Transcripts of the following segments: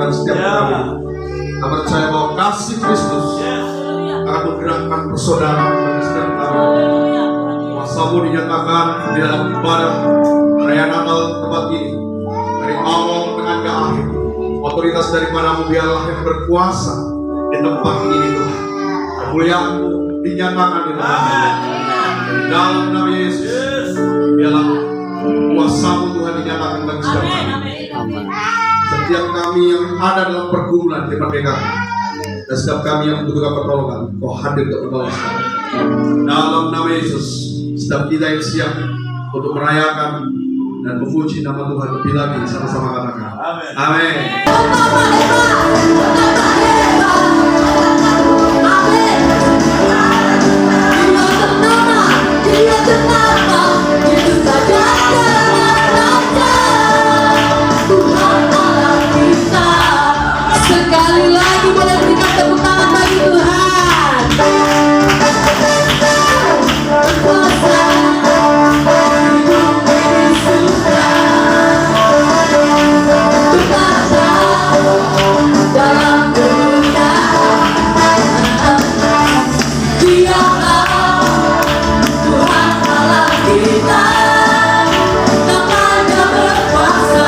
dalam setiap kami. Kita percaya bahwa kasih Kristus akan menggerakkan persaudaraan bagi setiap kami. Kuasa-Mu dinyatakan di dalam ibadah perayaan Natal tempat ini, dari awal tengah ke akhir. Otoritas daripada-Mu biarlah yang berkuasa di tempat ini Tuhan. Kemuliaan-Mu dinyatakan di dalam nama Yesus. Biarlah kuasa-Mu Tuhan dinyatakan bagi setiap kami. Setiap kami yang ada dalam pergumulan di pernikahan dan setiap kami yang membutuhkan pertolongan, Kau hadir untuk menolong kami. Dalam nama Yesus, setiap kita yang siap untuk merayakan dan memuji nama Tuhan lebih lagi, sama-sama katakan amin. Sekali lagi boleh berikan tepuk tangan bagi Tuhan. Berkuasa hidup ini sudah berkata dalam kemuliaan. Dialah Tuhan Allah kita, namanya berkuasa.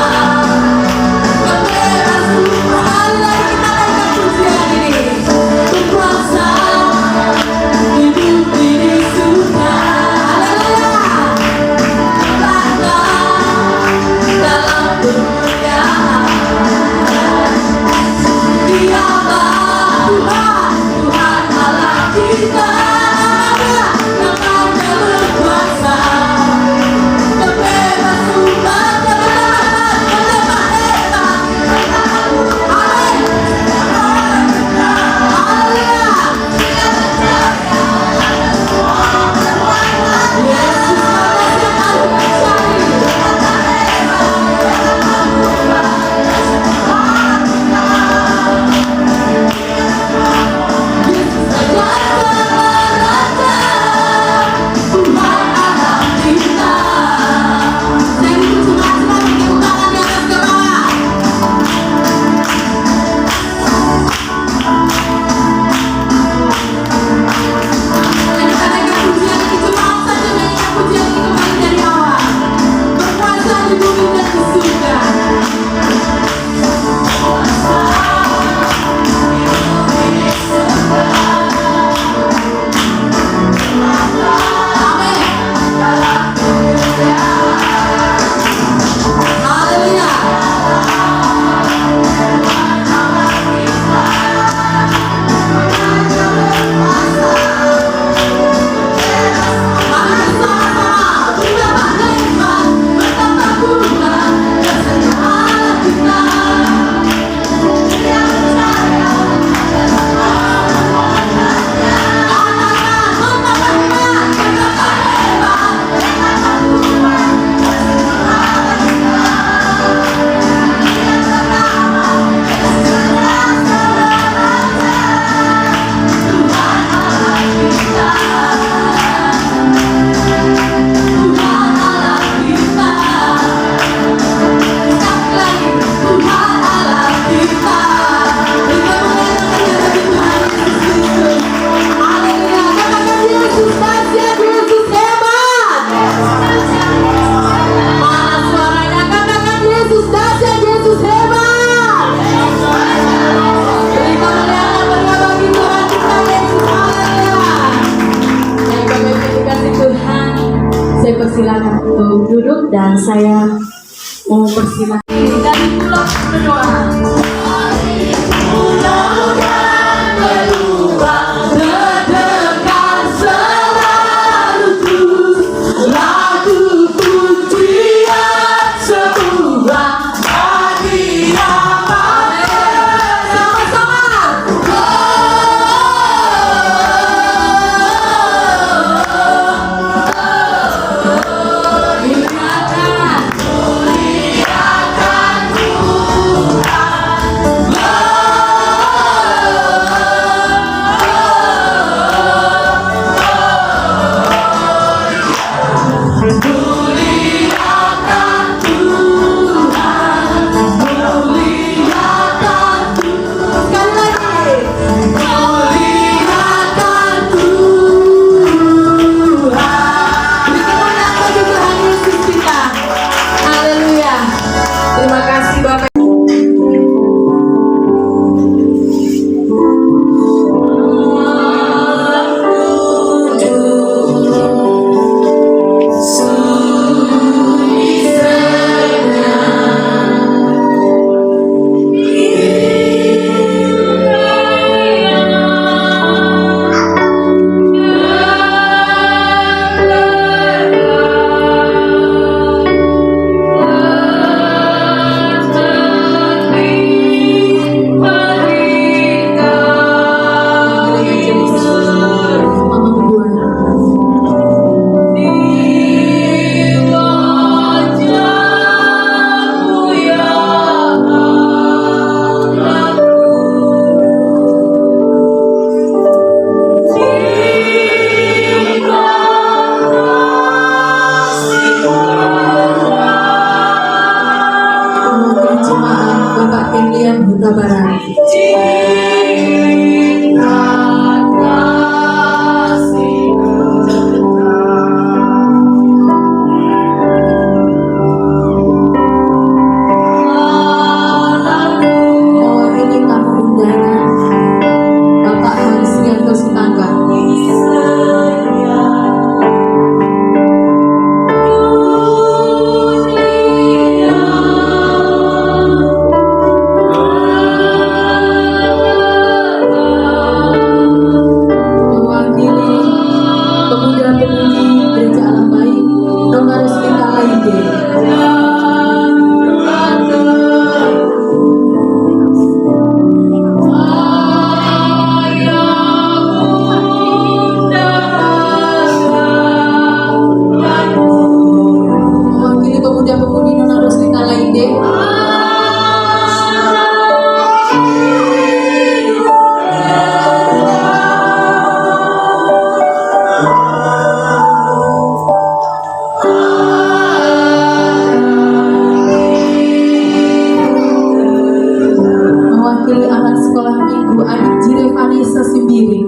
Silakan untuk duduk dan saya mau persilahkan dari Pulau berdoa. kesabaran. Mewakili tamu undangan, Bapak Harisrianto Sitangga. Mewakili pemuda-pemudi Gereja Alam Baik, Romaris Minta Lainde. Mewakili pemuda-pemudi Nona Roslita Lainde. Mewakili anak sekolah minggu adik Jire Vanessa Simbiri.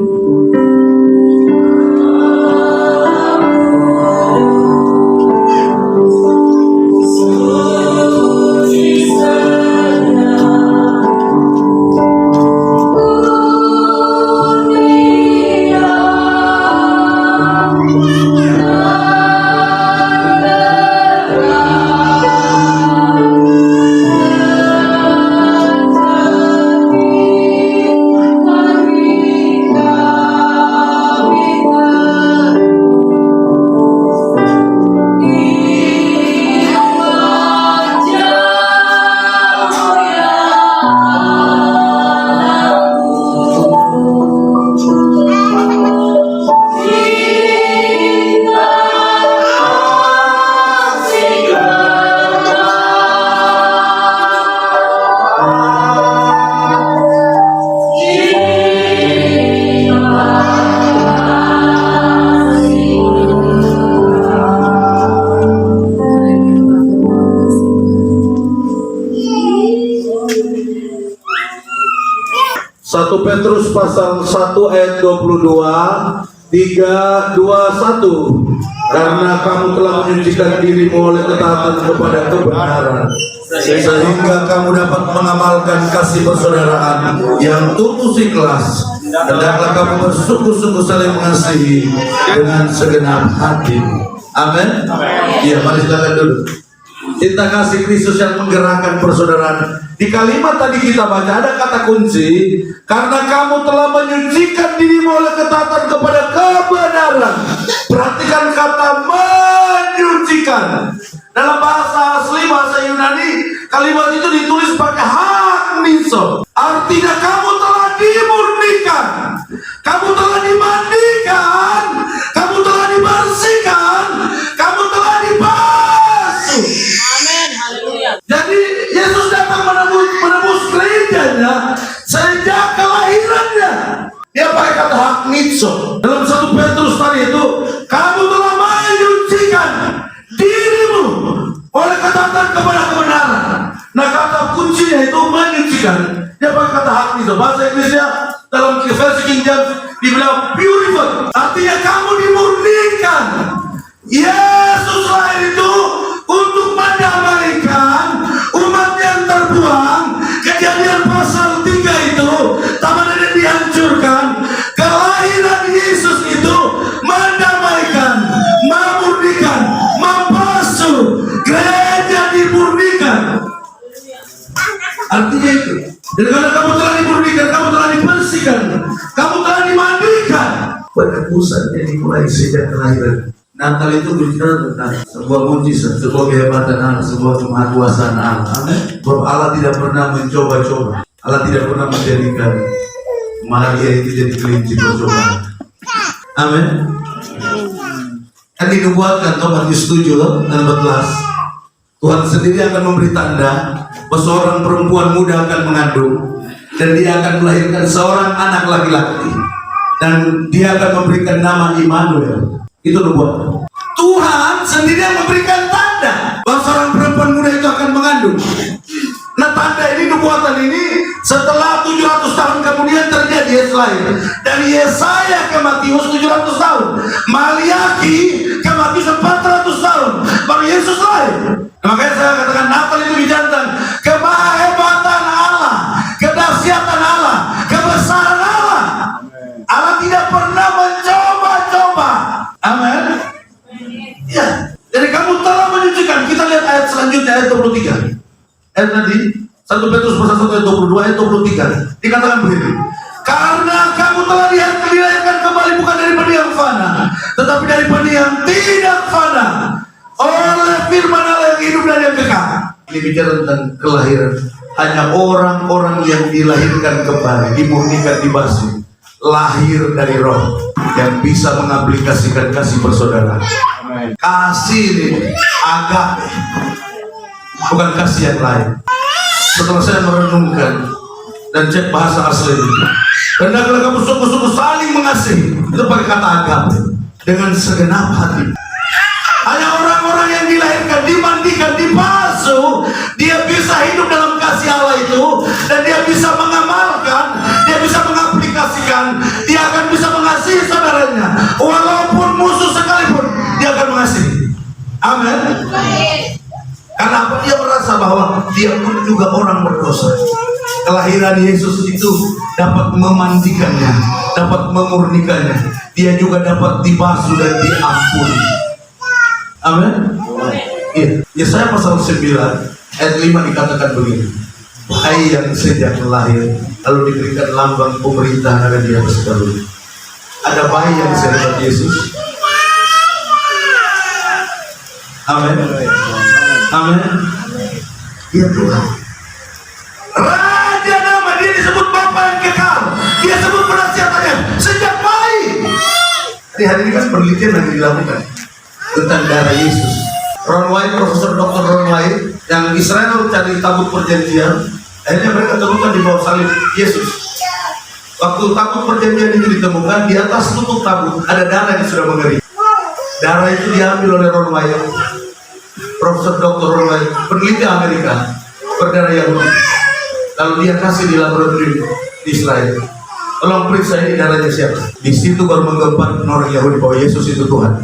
Satu Petrus pasal 1 ayat 22, 3, 2, 1. Karena kamu telah menyucikan dirimu oleh ketaatan kepada kebenaran, sehingga kamu dapat mengamalkan kasih persaudaraan yang tulus ikhlas. Hendaklah kamu bersungguh-sungguh saling mengasihi dengan segenap hati. Amin. Iya, mari kita lihat dulu. Cinta kasih Kristus yang menggerakkan persaudaraan. Di kalimat tadi kita baca ada kata kunci, karena kamu telah menyucikan dirimu oleh ketaatan kepada kebenaran. Perhatikan kata menyucikan. Dalam bahasa asli, bahasa Yunani, kalimat itu ditulis pakai hakniso. Artinya kamu telah dimurnikan, kamu telah dimandikan, kamu telah dibersihkan, kamu telah dibasuh. Jadi Yesus datang menebus gerejanya sejak kelahirannya. Dia pakai kata haknizo. Dalam 1 Petrus tadi itu, kamu telah menyucikan dirimu oleh ketaatan kepada kebenaran. Nah, kata kuncinya itu menyucikan. Dia pakai kata haknizo. Bahasa Inggrisnya dalam versi King James dibilang purified. Artinya kamu dimurnikan. Yesus lahir itu untuk mendamaikan umat yang terbuang. Kejadian pasal 3 itu tamanannya dihancurkan. Kelahiran Yesus itu mendamaikan, memurnikan, membasuh. Gereja dimurnikan. Artinya itu. Dan karena kamu telah dimurnikan, kamu telah dibersihkan, kamu telah dimandikan. Penebusannya dimulai sejak kelahiran. Natal itu bicara tentang sebuah mujizat, sebuah kehebatan Allah, sebuah kemahakuasaan Allah. Amin. Bahwa Allah tidak pernah mencoba-coba. Allah tidak pernah menjadikan Maria itu jadi kelinci percobaan. Amin. Kan dinubuatkan, Matius 7 ayat 14. Tuhan sendiri akan memberi tanda bahwa seorang perempuan muda akan mengandung dan dia akan melahirkan seorang anak laki-laki dan dia akan memberikan nama Immanuel. Itu nubuat. Tuhan sendiri yang memberikan tanda bahwa seorang perempuan muda itu akan mengandung. Nah, tanda ini, nubuatan ini Setelah 700 tahun kemudian terjadi Yesus lahir. Dari Yesaya ke Matius 700 tahun. Maliaki ke Matius 400 tahun. Baru Yesus lahir. Makanya saya katakan Natal itu bicara tentang kehebatan Allah, kedahsyatan Allah, kebesaran Allah. Allah tidak pernah mencoba-coba. Amin. Ya. Jadi kamu telah menyucikan. Kita lihat ayat selanjutnya, ayat 23. Ayat tadi 1 Petrus pasal 1 ayat 22 ayat 23 dikatakan begini, karena kamu telah dilahirkan kembali bukan daripada yang fana, tetapi daripada yang tidak fana, oleh firman Allah yang hidup dan yang kekal. Ini bicara tentang kelahiran. Hanya orang-orang yang dilahirkan kembali, dimurnikan, dibasuh, lahir dari Roh, yang bisa mengaplikasikan kasih persaudaraan. Kasih ini agape, bukan kasih yang lain. Setelah saya merenungkan dan cek bahasa asli ini, hendaklah kamu sungguh-sungguh saling mengasihi. Itu pakai kata agape, dengan segenap hati. Hanya orang-orang yang dilahirkan, dimandikan, dibasuh, dia bisa hidup dalam kasih Allah itu, dan dia bisa mengamalkan, dia bisa mengaplikasikan, dia akan bisa mengasihi saudaranya, walaupun musuh sekalipun, dia akan mengasihi. Amin. Karena apa? Dia merasa bahwa dia pun juga orang berdosa. Kelahiran Yesus itu dapat memandikannya, dapat memurnikannya. Dia juga dapat dibasuh dan diampuni. Amin. Iya. Yesaya pasal 9 ayat 5 dikatakan begini. Hai yang sejak lahir lalu diberikan lambang pemerintahan akan di atas daun. Ada bayi yang sehebat Yesus. Amin. Amin. Ya Tuhan. Raja nama dia disebut Bapa yang kekal. Dia sebut penasihatannya sejak bayi. Di hari ini kan penelitian yang dilakukan tentang darah Yesus. Ron White, Profesor Dr. Ron White, yang Israel cari tabut perjanjian, akhirnya mereka temukan di bawah salib Yesus. Waktu tabut perjanjian itu ditemukan, di atas tutup tabut ada darah yang sudah mengering. Darah itu diambil oleh Ron White, Profesor Dr. Ron White, peneliti Amerika, berdarah Yahudi. Lalu dia kasih di laboratorium di Israel. Tolong periksa ini darahnya siapa. Di situ baru menggemparkan orang Yahudi bahwa Yesus itu Tuhan.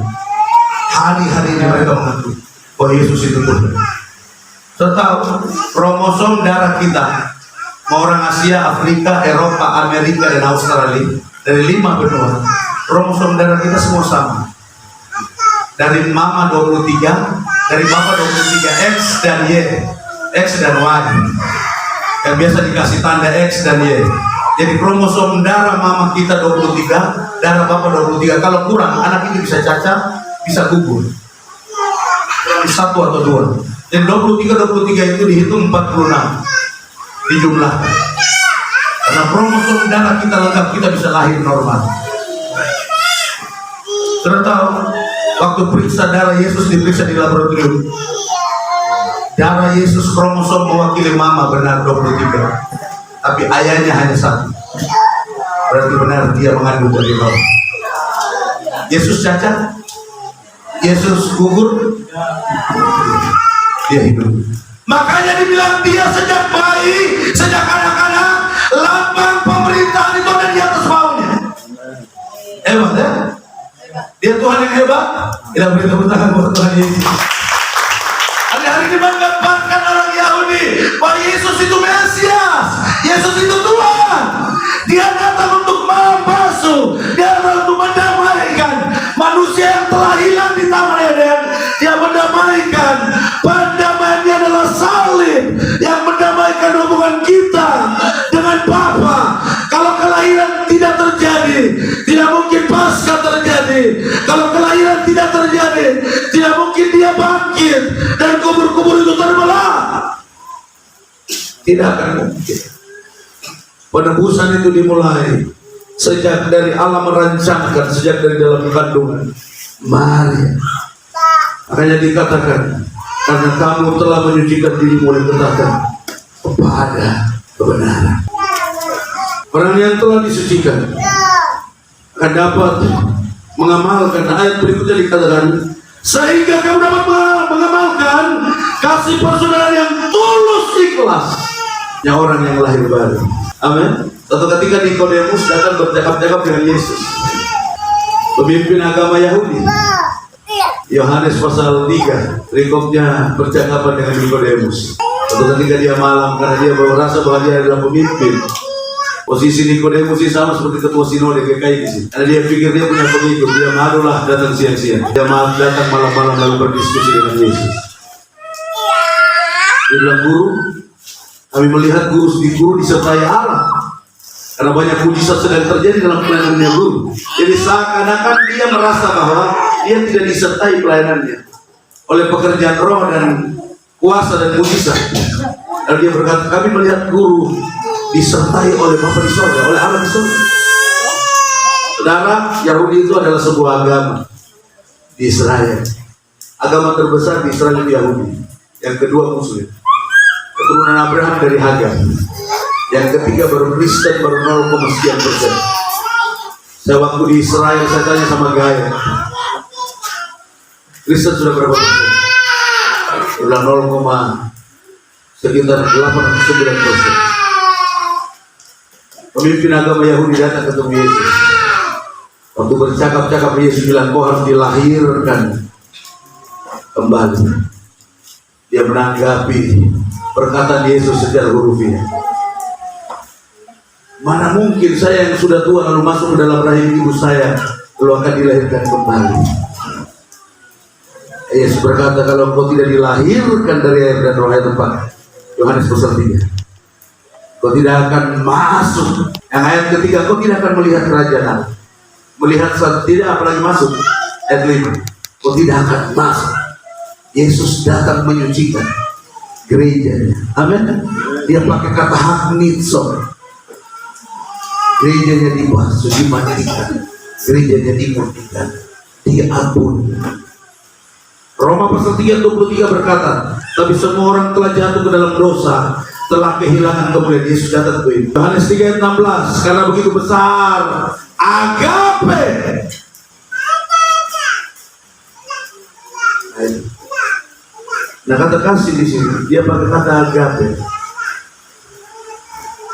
Hari-hari ini mereka mengaku bahwa Yesus itu Tuhan. Serta kromosom darah kita, mau orang Asia, Afrika, Eropa, Amerika, dan Australia, dari 5 benua, kromosom darah kita semua sama. Dari mama 23, dari bapak 23, X dan Y, X dan Y, yang biasa dikasih tanda X dan Y. Jadi kromosom darah mama kita 23, darah bapak 23. Kalau kurang, anak itu bisa cacat, bisa gugur. Satu atau dua. Dan 23 itu dihitung 46 dijumlahkan. Karena kromosom darah kita lengkap, kita bisa lahir normal. Sudah tahu, waktu periksa darah Yesus diperiksa di laboratorium, darah Yesus kromosom mewakili mama benar 23, tapi ayahnya hanya 1. Berarti benar dia mengandung dari Roh. Yesus cacat, Yesus gugur, dia hidup. Makanya dibilang dia sejak bayi, sejak anak-anak, lambang pemerintahan itu ada di atas baunya. Hebat ya? Dia Tuhan yang hebat. Kita beri tepuk tangan buat Tuhan Yesus. Hari-hari ini menggambarkan orang Yahudi bahwa Yesus itu Mesias, Yesus itu Tuhan. Dia datang untuk membasuh, dia datang untuk mendamaikan manusia yang telah hilang di Taman Eden. Dia mendamaikan. Pendamaiannya adalah salib yang mendamaikan hubungan kita dengan Bapa. Kalau kelahiran tidak terjadi, tidak mungkin Paskah terjadi. Kalau kelahiran tidak terjadi, tidak mungkin dia bangkit dan kubur-kubur itu terbelah. Tidak akan mungkin. Penebusan itu dimulai sejak dari Allah merancangkan, sejak dari dalam kandungan Maria. Makanya dikatakan, karena kamu telah menyucikan dirimu oleh ketaatan kepada kebenaran. Orang yang telah disucikan akan dapat mengamalkan. Ayat berikutnya dikatakan, sehingga kamu dapat mengamalkan kasih persaudaraan yang tulus ikhlas orang yang lahir baru. Amin. Suatu ketika Nikodemus datang bercakap-cakap dengan Yesus, pemimpin agama Yahudi. Yohanes pasal 3, perikopnya percakapan dengan Nikodemus. Suatu ketika dia malam, karena dia merasa bahwa dia adalah pemimpin. Posisi Nikodemus ini sama seperti ketua sinode GKI di sini. Karena dia pikir dia punya pengikut, dia malulah datang siang-siang. Dia datang malam-malam lalu berdiskusi dengan Yesus. Dia bilang, guru, kami melihat guru disertai Allah. Karena banyak mujizat sedang terjadi dalam pelayanannya guru. Jadi seakan-akan dia merasa bahwa dia tidak disertai pelayanannya oleh pekerjaan roh dan kuasa dan mujizat. Lalu dia berkata, kami melihat guru disertai oleh Bapa di sorga, oleh Allah di sorga. Saudara, Yahudi itu adalah sebuah agama di Israel. Agama terbesar di Israel itu Yahudi. Yang kedua Muslim. Keturunan Abraham dari Hagar. Yang ketiga baru Kristen, baru 0,sekian%. Saya waktu di Israel, saya tanya sama Gaya, Kristen sudah berapa persen? Sudah 0, sekitar 8-9%. Pemimpin agama Yahudi datang ketemu Yesus. Waktu bercakap-cakap, Yesus bilang, kau harus dilahirkan kembali. Dia menanggapi perkataan Yesus secara hurufiah. Mana mungkin saya yang sudah tua lalu masuk ke dalam rahim ibu saya lalu akan dilahirkan kembali. Yesus berkata, kalau kau tidak dilahirkan dari air dan roh, ayat 4 Yohanes pasal 3, kau tidak akan masuk. Yang ayat ketiga, kau tidak akan melihat kerajaan Allah. Melihat tidak, apalagi masuk. Ayat 5, kau tidak akan masuk. Yesus datang menyucikan gerejanya. Amin. Dia pakai kata haknitson. Gerejanya dibasuh, dimandikan, gerejanya dimurnikan, diampuni. Roma pasal 3:23 berkata, tapi semua orang telah jatuh ke dalam dosa, telah kehilangan kemuliaan. Yesus datang ke itu. Yohanes 3:16, karena begitu besar agape. Nah, kata kasih di sini, dia pakai kata agape.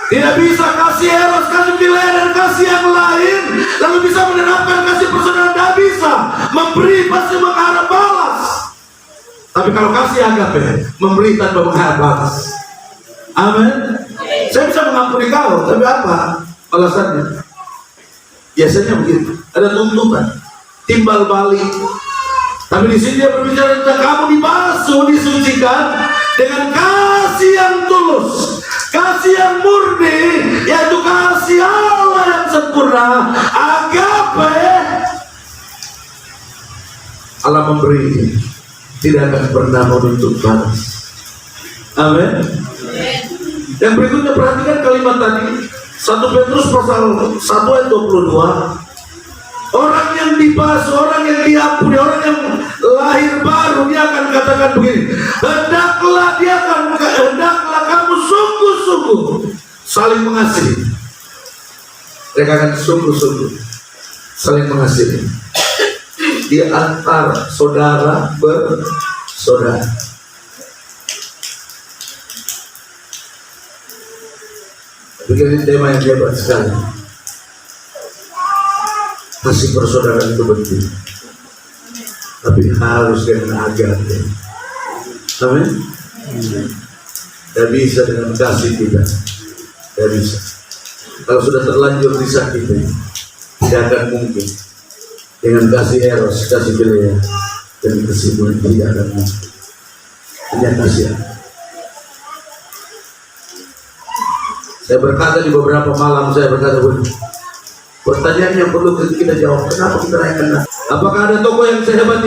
Tidak bisa kasih eros, kasih pilih dan kasih yang lain lalu bisa menerapkan kasih persaudaraan. Tidak bisa. Memberi pasti mengharap balas. Tapi kalau kasih agape, memberi tanpa mengharap balas. Amin. Saya bisa mengampuni kau, tapi apa alasannya? Biasanya begitu. Ada tuntutan, timbal balik. Tapi di sini dia berbicara tentang kamu dibasuh, disucikan dengan kasih yang tulus, kasih yang murni, yaitu kasih Allah yang sempurna, agape. Allah memberi, tidak akan pernah menuntut balas. Amin. Yang berikutnya perhatikan kalimat tadi, 1 Petrus pasal 1 ayat 22. Orang yang dibasuh, orang yang diampuni, orang yang lahir baru, dia akan katakan begini, hendaklah kamu sungguh-sungguh saling mengasihi. Mereka akan sungguh-sungguh saling mengasihi di antar saudara bersaudara. Begini tema yang hebat sekali. Kasih persaudaraan itu penting, tapi harus dengan agape. Amin. Tidak bisa dengan kasih kita, tidak bisa. Kalau sudah terlanjur disakiti, tidak akan mungkin. Dengan kasih eros, kasih filia, dan kesimpulan tidak akan mungkin. Hanya kasih. Saya berkata di beberapa malam, saya berkata begini. Pertanyaan yang perlu kita jawab, kenapa kita rayakan? Apakah ada tokoh yang sehebat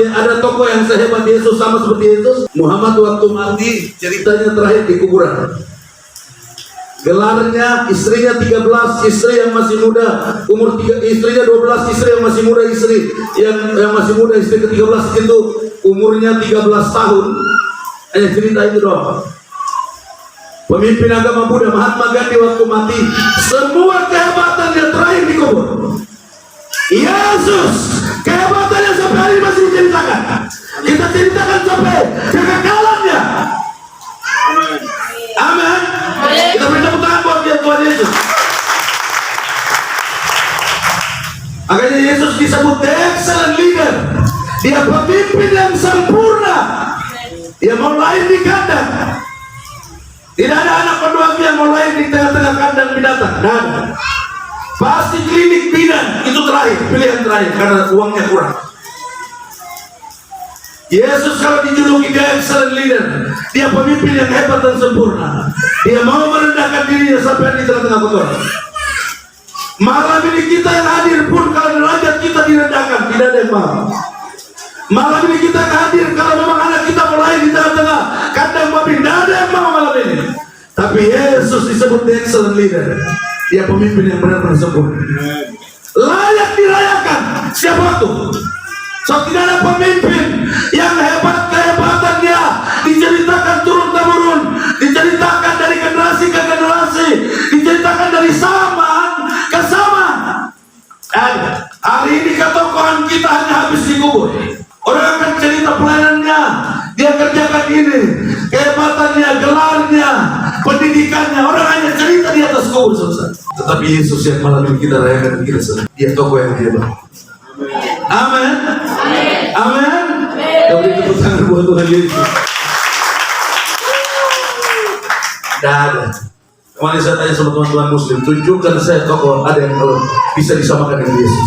Yesus sama seperti Yesus? Muhammad waktu mati, ceritanya terakhir di kuburan. Gelarnya, istrinya 13, istri yang masih muda, istrinya 12, istri yang masih muda, istri yang masih muda, istri ke-13 itu umurnya 13 tahun. Hanya cerita itu doang. Pemimpin agama Buddha Mahatma Gandhi waktu mati, semua kehebatannya terakhir dikubur. Yesus, kehebatannya sampai hari ini masih diceritakan. Kita ceritakan sampai kekekalannya. Amin. Kita disebut the excellent leader. Dia pemimpin yang sempurna. Dia mau lahir di kandang. Tidak ada anak penuang yang mau lahir di tengah-tengah kandang binatang. Dan pasti klinik bidan itu terakhir, pilihan terakhir karena uangnya kurang. Yesus kalau dijuluki the excellent leader, dia pemimpin yang hebat dan sempurna. Dia mau merendahkan dirinya sampai di tengah-tengah kotoran. Malam ini kita yang hadir pun kalau derajat kita direndahkan, tidak ada yang mau. Malam ini kita yang hadir kalau memang anak kita mulai di tengah-tengah kandang babi, tidak ada yang mau malam ini. Tapi Yesus disebut the excellent leader. Dia pemimpin yang benar-benar sempurna, layak dirayakan siapa tuh. So tidak ada pemimpin yang hebat kehebatannya diceritakan turun-temurun, diceritakan dari generasi ke generasi, diceritakan dari zaman ke zaman. Dan hari ini ketokohan kita hanya habis dikubur. Orang akan cerita pelayanannya, dia kerjakan ini, kehebatannya, gelarnya, pendidikannya. Orang hanya cerita di atas kubur selesai. Tetapi Yesus yang malam ini kita rayakan, kita senang. Dia tokoh yang hebat. Amin. Amin. Kita beri tepuk tangan buat Tuhan Yesus. Tidak ada. Kemarin saya tanya sama teman-teman Muslim, tunjukkan saya tokoh ada yang kalau bisa disamakan dengan Yesus.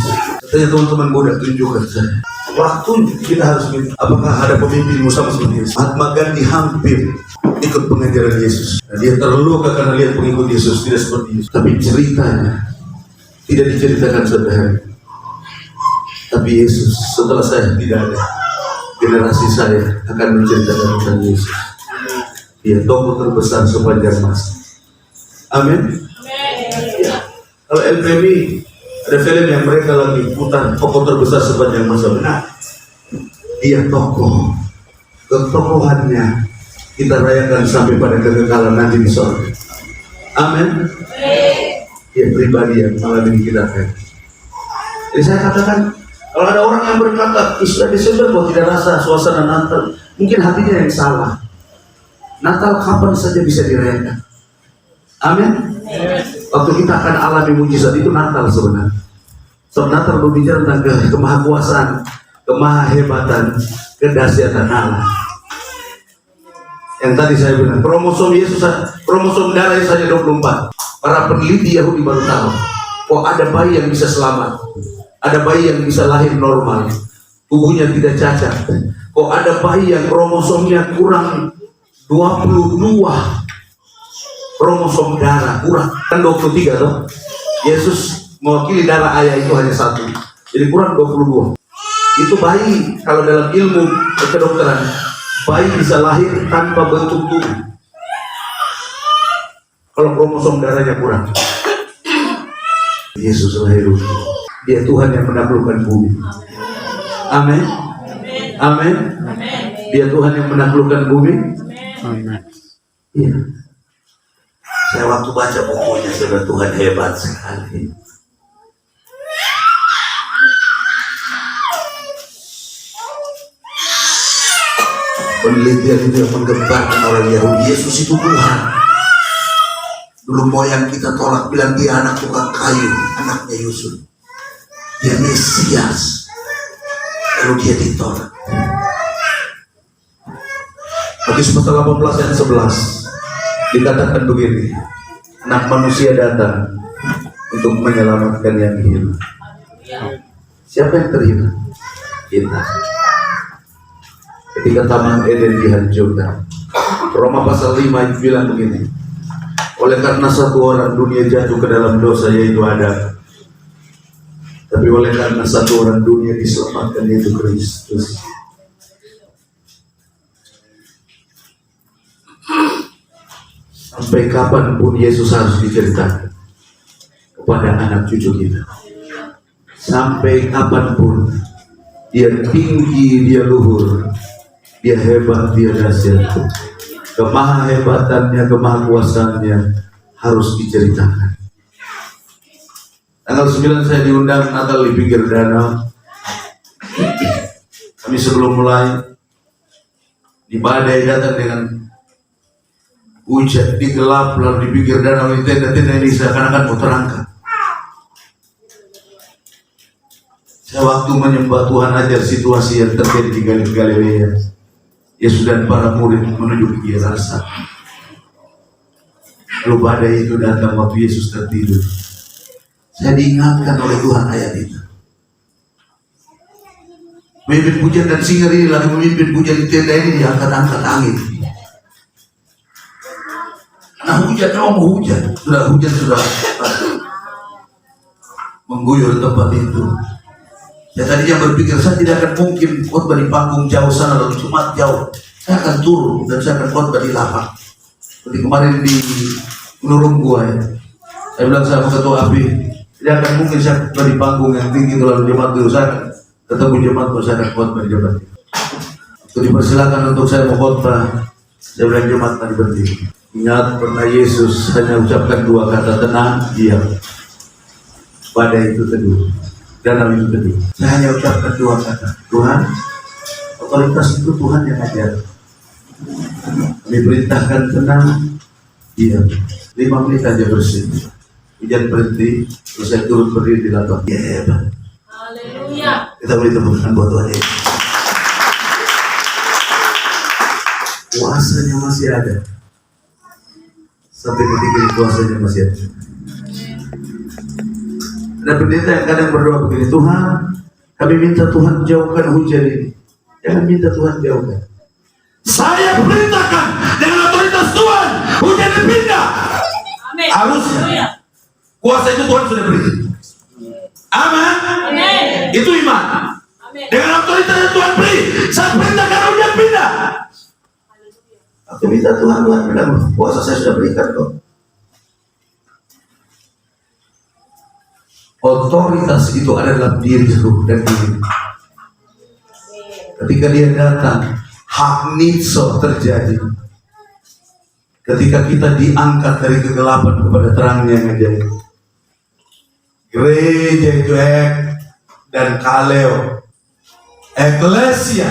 Tanya teman-teman Buddha, tunjukkan saya. Waktu kita harus minta, apakah ada pemimpin sama seperti Yesus? Mahatma Gandhi hampir ikut pengajaran Yesus. Nah, dia terluka karena lihat pengikut Yesus tidak seperti Yesus. Tapi ceritanya tidak diceritakan sampai hari. Tapi Yesus, setelah saya tidak ada, generasi saya akan menceritakan tentang Yesus. Dia tokoh terbesar sepanjang masa. Amin. Ya. Kalau LPMI ada film yang mereka lagi putar tokoh terbesar sepanjang masa, benar. Dia tokoh, ketokohannya kita rayakan sampai pada kekekalan nanti di surga. Amin. Dia pribadi yang malam ini kita rayakan. Jadi saya katakan, kalau ada orang yang berkata istilah Desember kok tidak rasa suasana Natal, mungkin hatinya yang salah. Natal kapan saja bisa dirayakan. Amin. Waktu kita akan alami mujizat itu Natal sebenarnya. Sebab Natal berbicara tentang kemahakuasaan, kemahahebatan, kedahsyatan Allah. Yang tadi saya bilang, kromosom Yesus, kromosom darahnya saja 24. Para peneliti Yahudi baru tahu, kok ada bayi yang bisa selamat, ada bayi yang bisa lahir normal, tubuhnya tidak cacat. Kok ada bayi yang kromosomnya kurang 22 kromosom darah, kurang kan 23 toh. Yesus mewakili darah ayah itu hanya 1, jadi kurang 22. Itu bayi, kalau dalam ilmu kedokteran, bayi bisa lahir tanpa bentuk tubuh kalau kromosom darahnya kurang. Yesus lahir, dia Tuhan yang menaklukkan bumi. Amin. Amin. Dia Tuhan yang menaklukkan bumi. Amin. Iya. Saya waktu baca bukunya, saudara, Tuhan hebat sekali. Penelitian itu yang menggemparkan orang Yahudi, Yesus itu Tuhan. Dulu moyang kita tolak, bilang dia anak tukang kayu, anaknya Yusuf. Dia Mesias, lalu dia ditolak. Matius pasal 18 ayat 11 dikatakan begini, anak manusia datang untuk menyelamatkan yang hilang. Siapa yang terhilang? Kita. Ketika Taman Eden dihancurkan, Roma pasal 5 itu bilang begini, oleh karena satu orang dunia jatuh ke dalam dosa, yaitu Adam. Tapi oleh karena satu orang dunia diselamatkan, yaitu Kristus. Sampai kapanpun Yesus harus diceritakan kepada anak cucu kita. Sampai kapanpun dia tinggi, dia luhur, dia hebat, dia dahsyat. Kemahahebatannya, kemahakuasaannya harus diceritakan. Tanggal 9 saya diundang Natal di pinggir danau. Kami sebelum mulai di badai datang dengan hujan, di gelap, lalu di pinggir danau ini tenda-tenda ini seakan-akan mau terangkat. Saya waktu menyembah Tuhan ajar situasi yang terjadi di Galilea. Yesus dan para murid menuju ke Gerasa. Lalu badai itu datang waktu Yesus tertidur. Saya diingatkan oleh Tuhan ayat itu. Memimpin pujian dan singer ini lagi memimpin pujian di tenda ini diangkat-angkat angin. Nah hujan, mau hujan. Hujan sudah mengguyur tempat itu. Ya tadinya berpikir saya tidak akan mungkin khotbah di panggung jauh sana lalu cuma jauh. Saya akan turun dan saya akan khotbah di lapang. Seperti kemarin di Nurung gua ya. Saya bilang sama ketua API, tidak akan mungkin saya khotbah di panggung yang tinggi itu lalu jemaat dulu saya ketemu jemaat kalau saya akan khotbah di jemaat. Itu dipersilakan untuk saya mau khotbah. Saya bilang jemaat tadi berdiri. Ingat pernah Yesus hanya ucapkan dua kata, tenang, diam. Badai itu teduh. Danau itu tadi. Saya hanya ucapkan dua kata. Tuhan, otoritas itu Tuhan yang ajar. Kami perintahkan tenang, diam. 5 menit aja bersih. Hujan berhenti, terus saya turun berdiri di lapang. Ya hebat. Haleluya. Kita beri tepuk tangan buat Tuhan Yesus. Kuasanya masih ada. Sampai ketika ini kuasanya masih ada. Ada pendeta yang kadang berdoa begini, Tuhan, kami minta Tuhan jauhkan hujan ini. Jangan minta Tuhan jauhkan. Saya perintahkan dengan otoritas Tuhan, hujan dipindah. Amin. Harusnya. Kuasa itu Tuhan sudah beri. Amin. Amin. Itu iman. Amin. Dengan otoritas yang Tuhan beri, saya perintahkan hujan pindah. Aku minta Tuhan pindah. Kuasa saya sudah berikan kok. Otoritas itu ada dalam diri ruh dan diri. Ketika dia datang, hak nitso terjadi. Ketika kita diangkat dari kegelapan kepada terangnya yang ajaib. Gereja itu dan kaleo. Eklesia.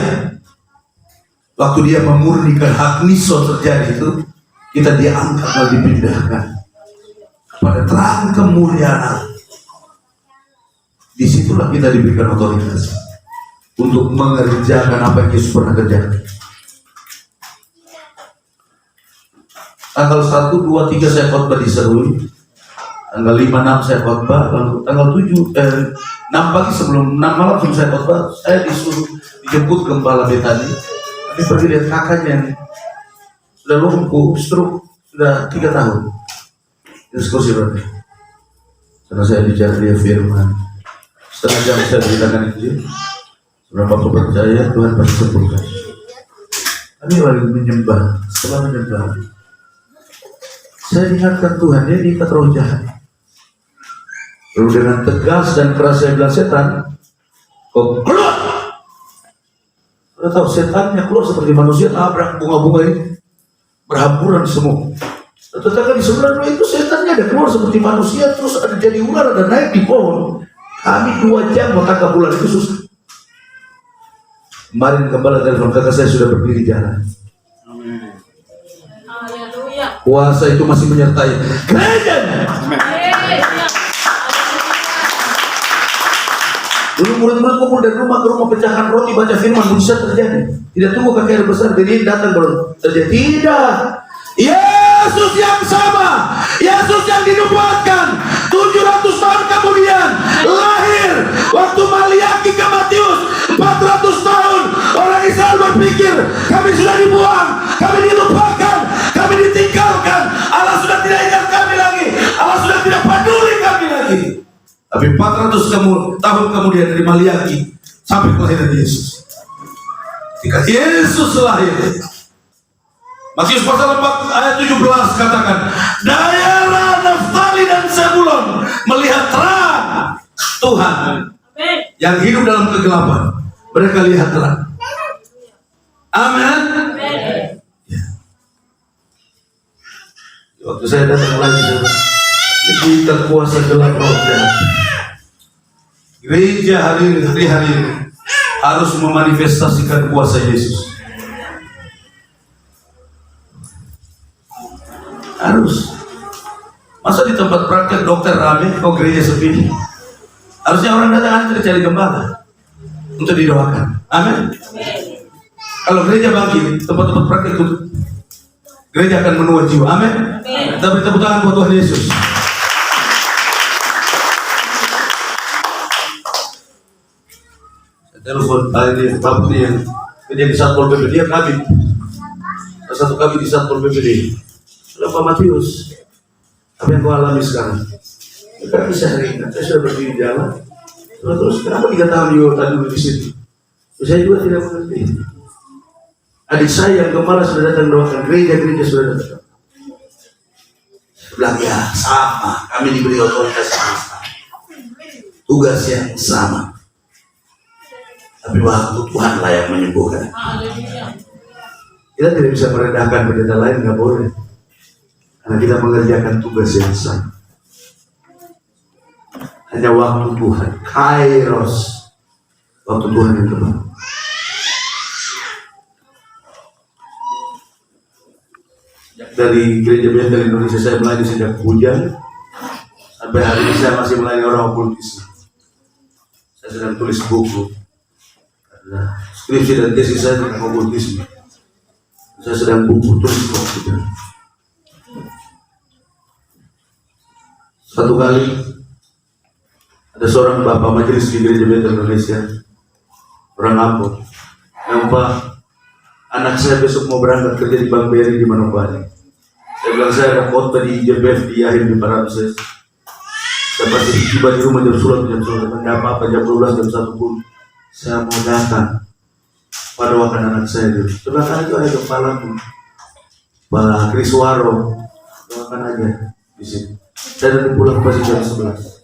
Waktu dia memurnikan hak nitso terjadi itu, kita diangkat dan dipindahkan pada terang kemuliaan Allah. Disitulah kita diberikan otoritas untuk mengerjakan apa yang Yesus pernah kerjakan. Tanggal 1, 2, 3 saya khotbah di Serui. Tanggal 5, 6 saya khotbah. Lalu tanggal 6 pagi sebelum 6 malam sebelum saya khotbah, saya disuruh dijemput Gembala Betani. Kami pergi lihat kakaknya yang sudah lumpuh, stroke, sudah 3 tahun. Diskusi berarti. Karena saya bicara dia firman. Setengah jam saya ceritakan itu. Berapa aku percaya Tuhan pasti sembuhkan. Kami lagi menyembah. Setelah menyembah, saya ingatkan Tuhan, dia diikat roh jahat. Lalu dengan tegas dan keras saya bilang, setan, kau keluar. Anda tahu setannya keluar seperti manusia, nabrak bunga-bunga ini, berhamburan semua. Tetapi di sebelah itu setannya ada keluar seperti manusia, terus ada jadi ular, ada naik di pohon. Kami 2 jam mau tangkap ular itu susah. Kemarin Gembala telepon, kakak saya sudah berdiri jalan. Haleluya. Kuasa itu masih menyertai gereja. Dulu murid-murid kumpul dari rumah ke rumah, pecahkan roti, baca firman, mujizat terjadi. Tidak tunggu kakek besar, jadi datang baru terjadi. Tidak. Yesus yang sama, Yesus yang dinubuatkan 700 tahun kemudian lahir waktu Maliaki ke Matius. 400 tahun orang Israel berpikir kami sudah dibuang, kami dilupakan, kami ditinggalkan, Allah sudah tidak ingat kami lagi, Allah sudah tidak peduli kami lagi. Tapi 400 tahun kemudian dari Maliaki sampai kelahiran Yesus, ketika Yesus lahir, Matius pasal 4 ayat 17 katakan, daerah Naftali dan Zebulon melihat terang Tuhan. Yang hidup dalam kegelapan, mereka lihat terang. Amin. Ya. Waktu saya datang lagi, kita kuasa gelap roh jahat. Gereja hari-hari ini harus memanifestasikan kuasa Yesus. Harus. Masa di tempat praktek dokter rame, kok gereja sepi? Harusnya orang datang antri cari gembala untuk didoakan. Amin. Kalau gereja bangkit, tempat-tempat praktik itu, gereja akan menuai jiwa. Amin. Kita beri tepuk tangan buat Tuhan Yesus. Saya telepon tadi bapak yang kerja di Satpol PP, dia kabin. Satu kabin di Satpol PP. Halo Pak Matius, apa yang kau alami sekarang? Kita bisa ringan, saya sudah berdiri di jalan. Terus kenapa 3 tahun juga tadi dulu di situ? Saya juga tidak mengerti. Adik saya yang gembala sudah datang doakan, gereja sudah datang. Saya bilang ya sama, kami diberi otoritas yang sama, tugas yang sama. Tapi waktu Tuhan lah yang menyembuhkan. Kita tidak bisa merendahkan pendeta lain, nggak boleh. Karena kita mengerjakan tugas yang sama. Hanya waktu Tuhan, kairos, waktu Tuhan yang tepat. Dari gereja Bethel Indonesia saya melayani sejak hujan sampai hari ini saya masih melayani orang okultis. Saya sedang tulis buku karena skripsi dan tesis saya tentang okultisme. Saya sedang tulis buku. Satu kali ada seorang bapak majelis di gereja Bethel Indonesia, orang Ambon, yang Pak, anak saya besok mau berangkat kerja di Bank BRI di Manokwari. Saya bilang saya ada khotbah di IJBF di akhir di Paramses. Saya pasti tiba di rumah jam 10 tidak apa-apa, jam 12 jam 1 pun saya mau datang pada wakil anak saya dulu. Sebelah itu ada kepalaku, Pak Kriswaro, doakan aja di sini. Saya nanti pulang pasti jam 11.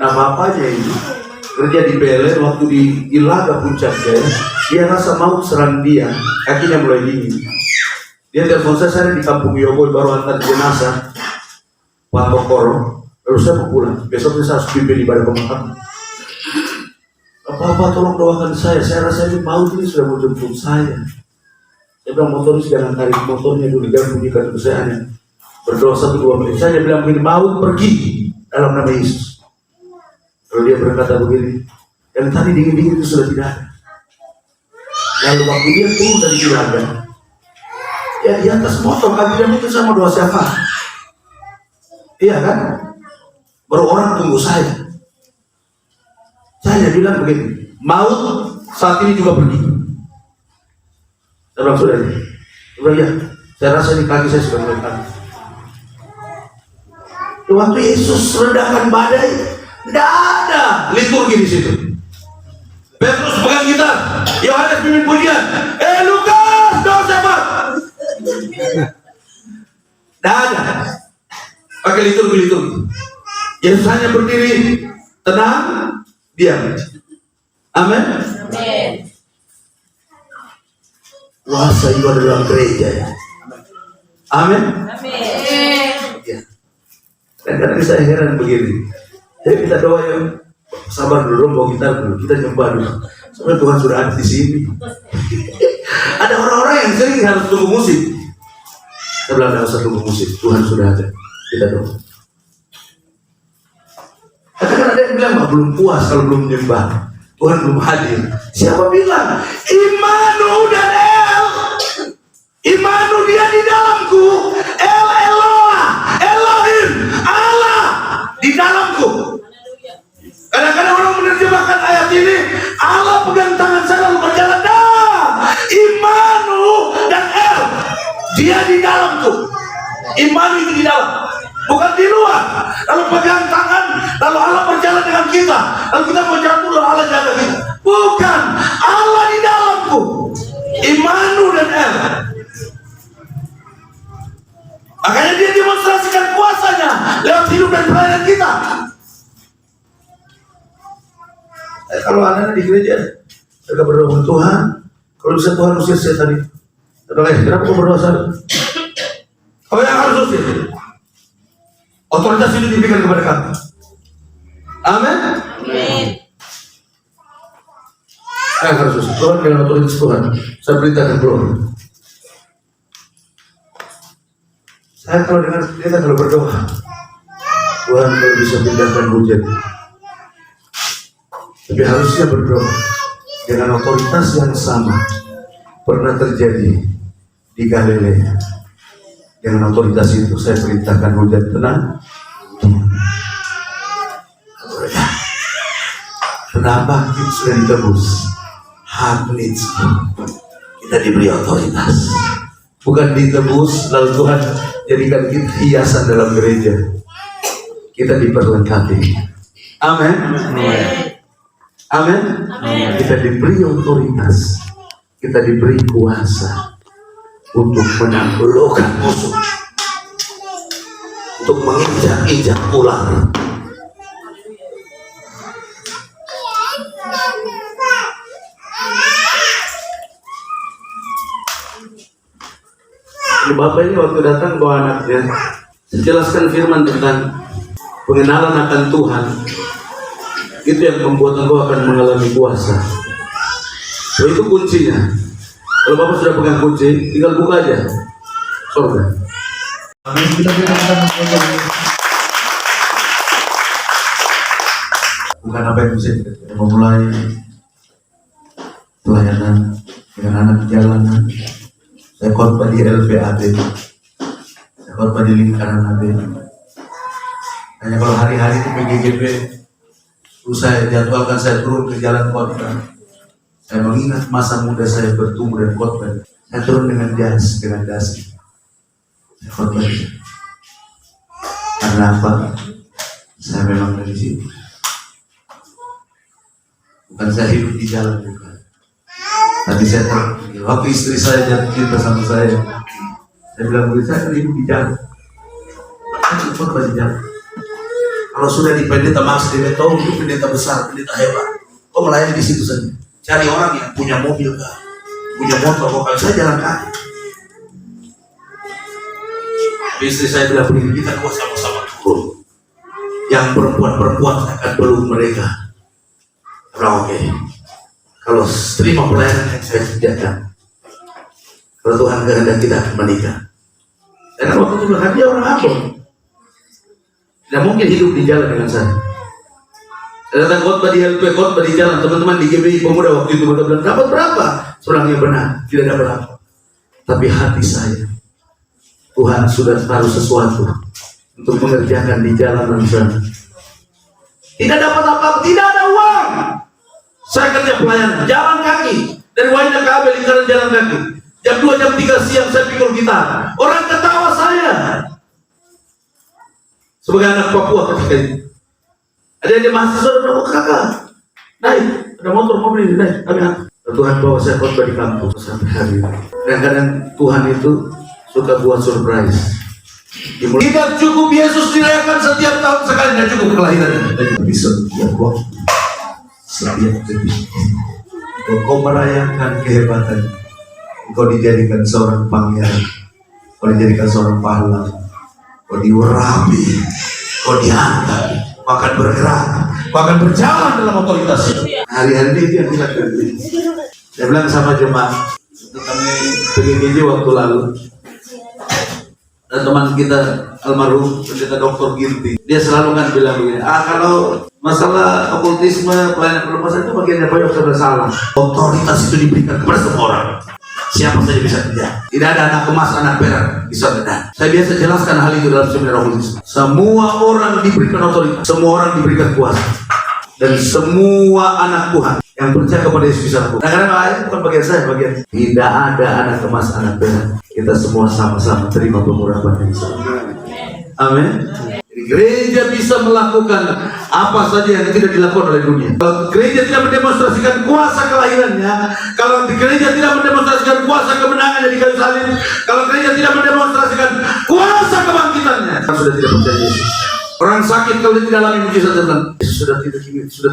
Nah bapaknya ini kerja di Belen waktu di Ilaga Puncak Jaya, dia rasa maut serang dia, kakinya mulai dingin. Dia telepon saya di Kampung Yoboy baru antar jenazah Pak Tokoro, lalu saya mau pulang. Besoknya saya harus pimpin ibadah pemakaman. Bapak tolong doakan saya rasa ini maut ini sudah mau jemput saya. Saya bilang motoris jangan tarik motornya dulu, jangan bunyikan itu saya hanya berdoa 1-2 menit. Saya bilang begini, maut pergi dalam nama Yesus. Kalau dia berkata begini, yang tadi dingin-dingin itu sudah tidak ada. Lalu waktu dia turun dari juragan, ya di atas motor kakinya itu sama doa siapa? Iya kan? Baru orang tunggu saya. Saya bilang begini, maut saat ini juga pergi. Saya bilang sudah ya, saya rasa di kaki saya sudah mulai kaki. Waktu Yesus rendahkan badai, tidak ada liturgi di situ. Petrus pegang gitar, Yohanes pimpin pujian, Lukas doa. Tidak ada. Pakai liturgi. Yesus hanya berdiri, tenang, diam. Amin. Kuasa itu ada dalam gereja ya. Amin. Ya. Dan kadang saya heran begini. Jadi kita doa yang sabar dulu, bawa kita nyembah dulu. Sebenarnya Tuhan sudah ada di sini. Ada orang-orang yang sering harus tunggu musik. Saya bilang tidak usah tunggu musik, Tuhan sudah ada. Kita doa. Kadang ada yang bilang belum puas kalau belum menyembah, Tuhan belum hadir. Siapa bilang? Imanu dan El. Imanu dia di dalamku. El Eloah, Elohim, Allah di dalamku. Kadang-kadang orang menerjemahkan ayat ini, Allah pegang tangan saya lalu berjalan. Imanu dan El, dia di dalamku. Imanu itu di dalam, bukan di luar. Lalu pegang tangan, lalu Allah berjalan dengan kita. Lalu kita mau jatuh, lalu Allah jaga kita. Bukan, Allah di dalamku. Imanu dan El. Makanya dia demonstrasikan kuasanya lewat hidup dan pelayanan kita. Kalau anak-anak di gereja, mereka berdoa, Tuhan, kalau bisa Tuhan usir setan itu. Kenapa kau berdoa sana? Kau yang harus usir. Otoritas itu diberikan kepada kami. Amin. Saya harus usir. Tuhan dengan otoritas Tuhan, saya perintahkan keluar. Saya kalau dengar kita kalau berdoa, Tuhan kalau bisa pindahkan hujan, tapi harusnya berdoa dengan otoritas yang sama pernah terjadi di Galilea. Dengan otoritas itu saya perintahkan hujan tenang. Kenapa kita sudah ditebus? Hak needs. Kita diberi otoritas. Bukan ditebus lalu Tuhan jadikan kita hiasan dalam gereja. Kita diperlengkapi. Amin. Amin. Kita diberi otoritas. Kita diberi kuasa untuk menaklukkan musuh, untuk menginjak-injak ular. Bapak ini waktu datang bawa anaknya, jelaskan firman tentang pengenalan akan Tuhan. Itu yang membuat engkau akan mengalami kuasa. So, itu kuncinya. Kalau Bapak sudah pegang kunci, tinggal buka aja surga. Amin. Kita bukan apa yang bisa kita memulai pelayanan dengan anak jalanan. Saya khotbah di LPAD, saya khotbah di lingkaran AD. Hanya kalau hari-hari di PGGP, saya jadwalkan saya turun ke jalan khotbah. Saya mengingat masa muda saya bertumbuh dan khotbah. Saya turun dengan jas, dengan dasi. Saya khotbah. Karena apa? Saya memang dari situ. Bukan saya hidup di jalan, bukan. Tapi saya waktu istri saya jatuh cinta sama saya bilang begitu, saya hidup di jalan. Saya khotbah di jalan. Kalau sudah di pendeta maksud dia tahu itu pendeta besar, pendeta hebat. Kok melayani di situ saja? Cari orang yang punya mobil, punya motor, kalau saya jalan kaki. Istri saya bilang begini, kita dua sama-sama turun. Yang perempuan-perempuan akan peluk mereka. Oke. Kalau terima pelayanan yang saya kerjakan, kalau Tuhan kehendak kita akan menikah. Dan waktu itu bilang, dia orang Ambon, tidak mungkin hidup di jalan dengan saya. Saya datang khotbah di LP, khotbah di jalan, teman-teman di GBI Pemuda waktu itu mereka bilang, dapat berapa? Seorangnya benar, tidak dapat apa. Tapi hati saya, Tuhan sudah taruh sesuatu untuk mengerjakan di jalanan sana. Tidak dapat apa-apa, tidak ada uang. Saya kerja pelayanan, jalan kaki dari Waina ke Abel, lingkaran jalan kaki. Jam 2, jam 3 siang saya pikul gitar. Orang ketawa saya. Sebagai anak Papua ketika itu. Ada mahasiswa berapa kakak? Naik, ada motor mobil naik. Kami Tuhan bawa saya khotbah di kampus sampai hari ini. Kadang-kadang Tuhan itu suka buat surprise. Tidak cukup Yesus dirayakan setiap tahun sekali, tidak cukup kelahiran. Tapi setiap waktu, setiap detik, kau merayakan kehebatan. Kau dijadikan seorang pangeran, kau dijadikan seorang pahlawan, kau diurapi, kau diangkat, kau akan bergerak, kau akan berjalan dalam otoritas. Hari-hari itu yang kita kerja. Saya bilang sama jemaat, kami PGGJ waktu lalu. Dan teman kita almarhum pendeta Dr. Girti, dia selalu kan bilang begini, kalau masalah okultisme pelayanan pelepasan itu bagiannya banyak sudah salah. Otoritas itu diberikan kepada semua orang. Siapa saja bisa kerja. Tidak ada anak emas, anak perak bisa kerja. Saya biasa jelaskan hal itu dalam seminar okultisme. Semua orang diberikan otoritas, semua orang diberikan kuasa, dan semua anak Tuhan yang percaya kepada Yesus bisa lakukan. Kadang-kadang itu bukan bagian saya, bagian tidak ada anak emas, anak perak. Kita semua sama-sama terima pengurapan yang sama. Amin. Gereja bisa melakukan apa saja yang tidak dilakukan oleh dunia. Kalau gereja tidak mendemonstrasikan kuasa kelahirannya, kalau gereja tidak mendemonstrasikan kuasa kemenangannya di kayu salib, kalau gereja tidak mendemonstrasikan kuasa kebangkitannya, sudah tidak percaya Yesus. Orang sakit kalau dia tidak alami mujizat, sudah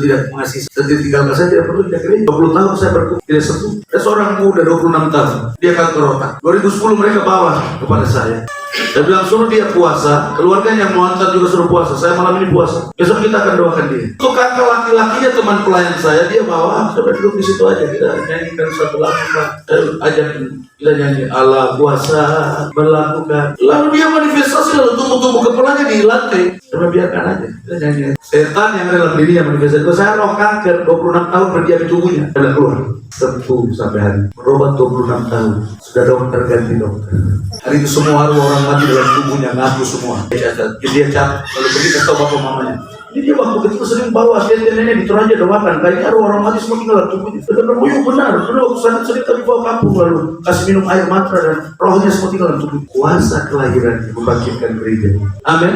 tidak mengasihi, sudah tidak tinggalkan. Saya tidak perlu di gereja. 20 tahun saya berkumpul tidak sembuh. Ada seorang muda 26 tahun, dia kanker otak. 2010 mereka bawa kepada saya. Saya bilang suruh dia puasa, keluarganya yang mau antar juga suruh puasa. Saya malam ini puasa. Besok kita akan doakan dia. Untuk kakak laki-lakinya teman pelayan saya, dia bawa. Saya duduk di situ aja, kita nyanyikan satu lagu. Saya ajak kita nyanyi Allah puasa melakukan. Lalu dia manifestasi lalu tumbuh kepalanya di lantai. Coba biarkan aja. Setan yang ada dalam dirinya manifestasi. Saya roh kanker 26 tahun berdiam di tubuhnya. Sudah keluar. Sembuh sampai hari. Berobat 26 tahun. Sudah dokter ganti dokter. Hari itu semua orang mati dalam tubuhnya ngaku semua. Dia cap. Lalu pergi ke tahu bapak mamanya. Ini dia waktu kecil sering bawa nenek di Toraja doakan. Kayaknya orang mati semua tinggal dalam tubuhnya. Benar-benar benar. Dulu waktu sakit sering kami bawa kampung lalu kasih minum air mantra dan rohnya semua tinggal dalam tubuh. Kuasa kelahiran membangkitkan gereja. Amin.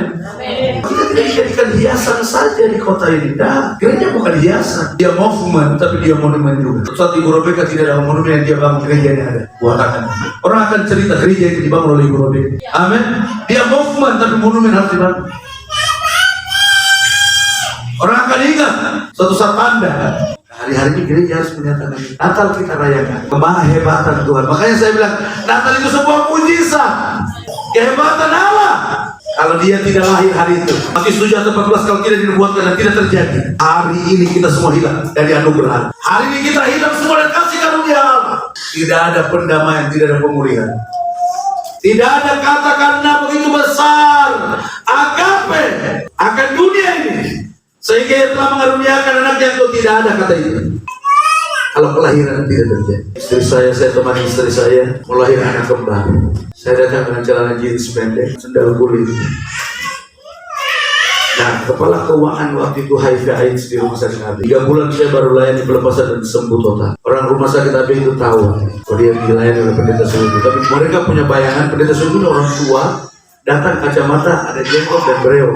Kita tidak dijadikan hiasan saja di kota ini. Nah, gereja bukan hiasan. Dia movement, tapi dia monumen juga. Saat Ibu Robeka tidak ada monumen yang dia bangun, gereja ini ada. Buatan. Orang akan cerita gereja itu dibangun oleh Ibu Robeka. Amin. Dia movement, tapi monumen harus dibangun. Orang akan ingat suatu saat Anda. Hari-hari ini gereja harus menyatakan Natal kita rayakan kemahebatan Tuhan. Makanya saya bilang Natal itu sebuah mujizat, kehebatan Allah. Kalau dia tidak lahir hari itu, Matius 7 ayat 14, kalau tidak dinubuatkan dan tidak terjadi, hari ini kita semua hilang dari anugerah. Hari ini kita hilang semua dari kasih karunia Allah. Tidak ada pendamaian, tidak ada pemulihan. Tidak ada kata-kata begitu besar agape akan dunia ini sehingga ia telah mengaruniakan anaknya. Itu tidak ada kata itu kalau kelahiran tidak terjadi. Saya temani istri saya melahirkan anak kembar. Saya datang dengan celana jeans pendek, sendal kulit. Nah, kepala keuangan waktu itu HIV/AIDS di rumah sakit AB. 3 bulan saya baru layani pelepasan dan sembuh total. Orang rumah sakit AB itu tahu, dia dilayani oleh pendeta Sulubu. Tapi mereka punya bayangan pendeta Sulubu orang tua, datang kacamata, ada jenggot dan breo.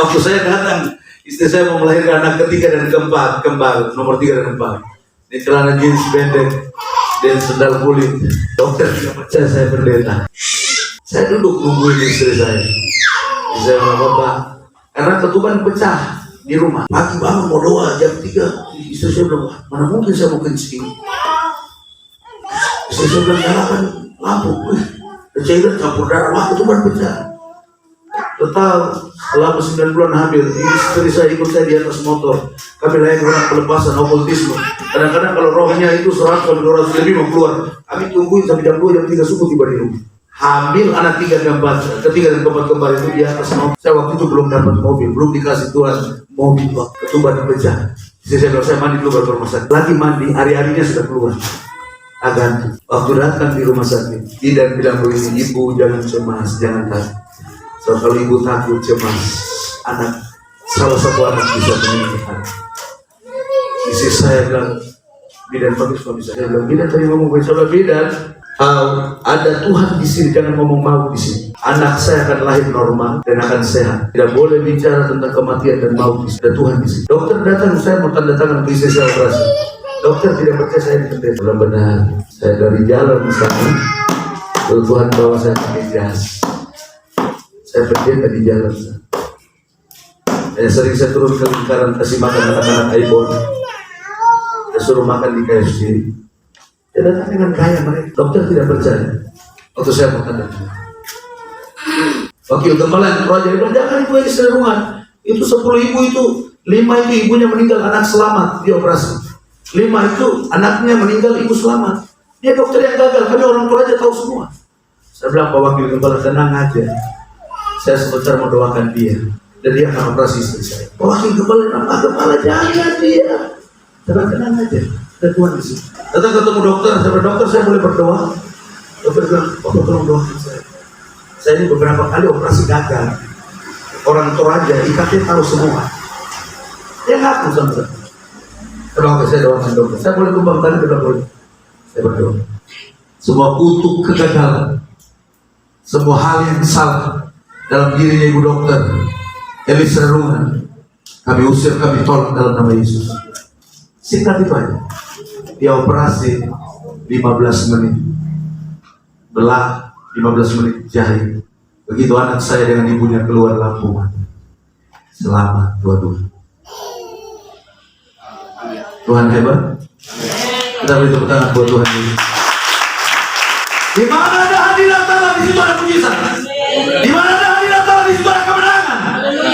Waktu saya datang, istri saya mau melahirkan anak ketiga dan keempat, kembar, nomor 3 dan 4. Ini celana jeans pendek dan sendal kulit. Dokter tidak percaya saya pendeta. Saya duduk nungguin istri saya. Saya bilang, Bapak, karena ketuban pecah di rumah. Pagi bangun mau doa jam 3. Istri saya bilang, mana mungkin saya mau kencing. Istri saya bilang, nyalakan lampu. Cairan campur darah, wah ketuban pecah. Total selama 9 bulan hamil, istri saya ikut saya di atas motor. Kami layani orang pelepasan okultisme. Kadang-kadang kalau rohnya itu 100 atau 200 lebih mau keluar, kami tungguin sampai jam 2 jam 3 subuh tiba di rumah. Hamil anak 3 dan 4, ketiga dan keempat kembar itu di atas mobil. Saya waktu itu belum dapat mobil, belum dikasih Tuhan mobil, ketuban pecah. Saya bilang, saya mandi dulu baru ke rumah sakit. Lagi mandi, hari-harinya sudah keluar. Ganti. Waktu datang di rumah sakit, tidak bilang begini, Ibu jangan cemas, jangan takut. So, kalau ibu takut cemas, salah satu anak bisa meninggal. Istri saya bilang, Bidan bagus kalau bisa. Saya bilang, Bidan tadi ngomong gue coba Bidan. Ada Tuhan di sini, jangan ngomong mau di sini. Anak saya akan lahir normal dan akan sehat. Tidak boleh bicara tentang kematian dan maut. Ada Tuhan di sini. Dokter datang, saya mau tanda tangan ke istri saya operasi. Dokter tidak percaya saya dipendeta. Benar-benar saya dari jalan sana, lalu Tuhan bawa saya pakai jas. Saya pendeta di jalan. Sering saya turun ke lingkaran kasih makan anak-anak iPhone. Saya suruh makan di KFC. Saya datang dengan kaya mereka. Dokter tidak percaya. Waktu saya mau tanda. Wakil Gembala Toraja bilang, jangan ibu ini serungan. Itu 10 ibu itu, 5 itu ibunya meninggal, anak selamat di operasi. 5 itu anaknya meninggal, ibu selamat. Dia dokter yang gagal, kami orang Toraja tahu semua. Saya bilang, Pak Wakil Gembala, tenang aja. Saya sebentar mau doakan dia. Dan dia akan operasi istri saya. Pak Wakil Gembala, jangan dia. Tenang aja. Ada Tuhan di sini. Datang ketemu dokter, saya bilang, dokter saya boleh berdoa? Dokter bilang, Bapak tolong doakan saya. Saya ini beberapa kali operasi gagal. Orang Toraja, IKT tahu semua. Dia ngaku sama saya. Kalau saya doakan dokter, saya boleh tumbang tadi, tidak boleh. Saya berdoa. Semua kutuk kegagalan, semua hal yang salah dalam dirinya ibu dokter Elis Serungan, kami usir, kami tolak dalam nama Yesus. Singkat itu aja. Dia operasi 15 menit, belah 15 menit jahit. Begitu anak saya dengan ibunya keluar lampu mati. Selamat dua-dua. Tuhan hebat. Kita beri tepuk tangan buat Tuhan ini. Di mana ada hadirat Allah, di situ ada mujizat. Di mana ada hadirat Allah, di situ ada kemenangan.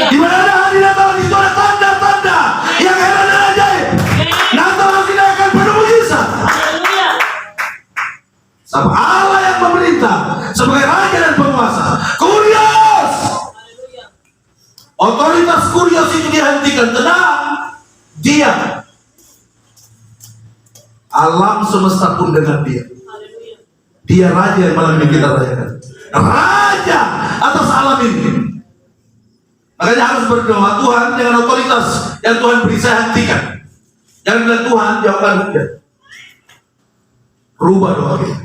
Di mana ada hadirat Allah, di situ ada tanda-tanda yang heran dan ajaib. Natal tidak akan penuh mujizat. Sama Allah yang memerintah sebagai raja dan penguasa. Kurios dan tenang, diam. Alam semesta pun dengan dia. Dia raja yang malam ini kita rayakan. Raja atas alam ini. Makanya harus berdoa, Tuhan dengan otoritas yang Tuhan beri saya hentikan. Jangan bilang Tuhan jauhkan hujan. Rubah doa kita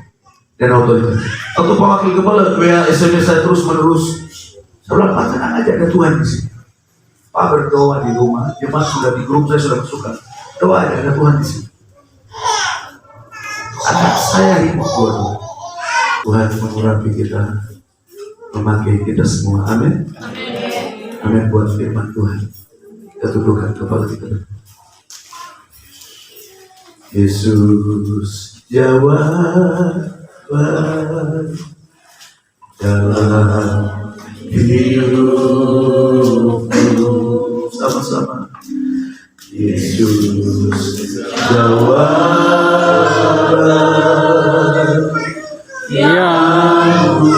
dan otoritas. Waktu Pak Wakil Kepala WA SMS saya terus menerus. Saya bilang, Pak tenang aja, ada Tuhan di sini. Pak berdoa di rumah, jemaat sudah di grup, saya sudah masukkan. Doa aja, ada Tuhan di sini. Anak saya hidup berdoa. Tuhan mengurapi kita, memakai kita semua. Amin. Amin buat firman Tuhan. Kita tundukkan kepala kita. Yesus jawaban dalam hidupku. Sama-sama. Yesus jawaban yang ku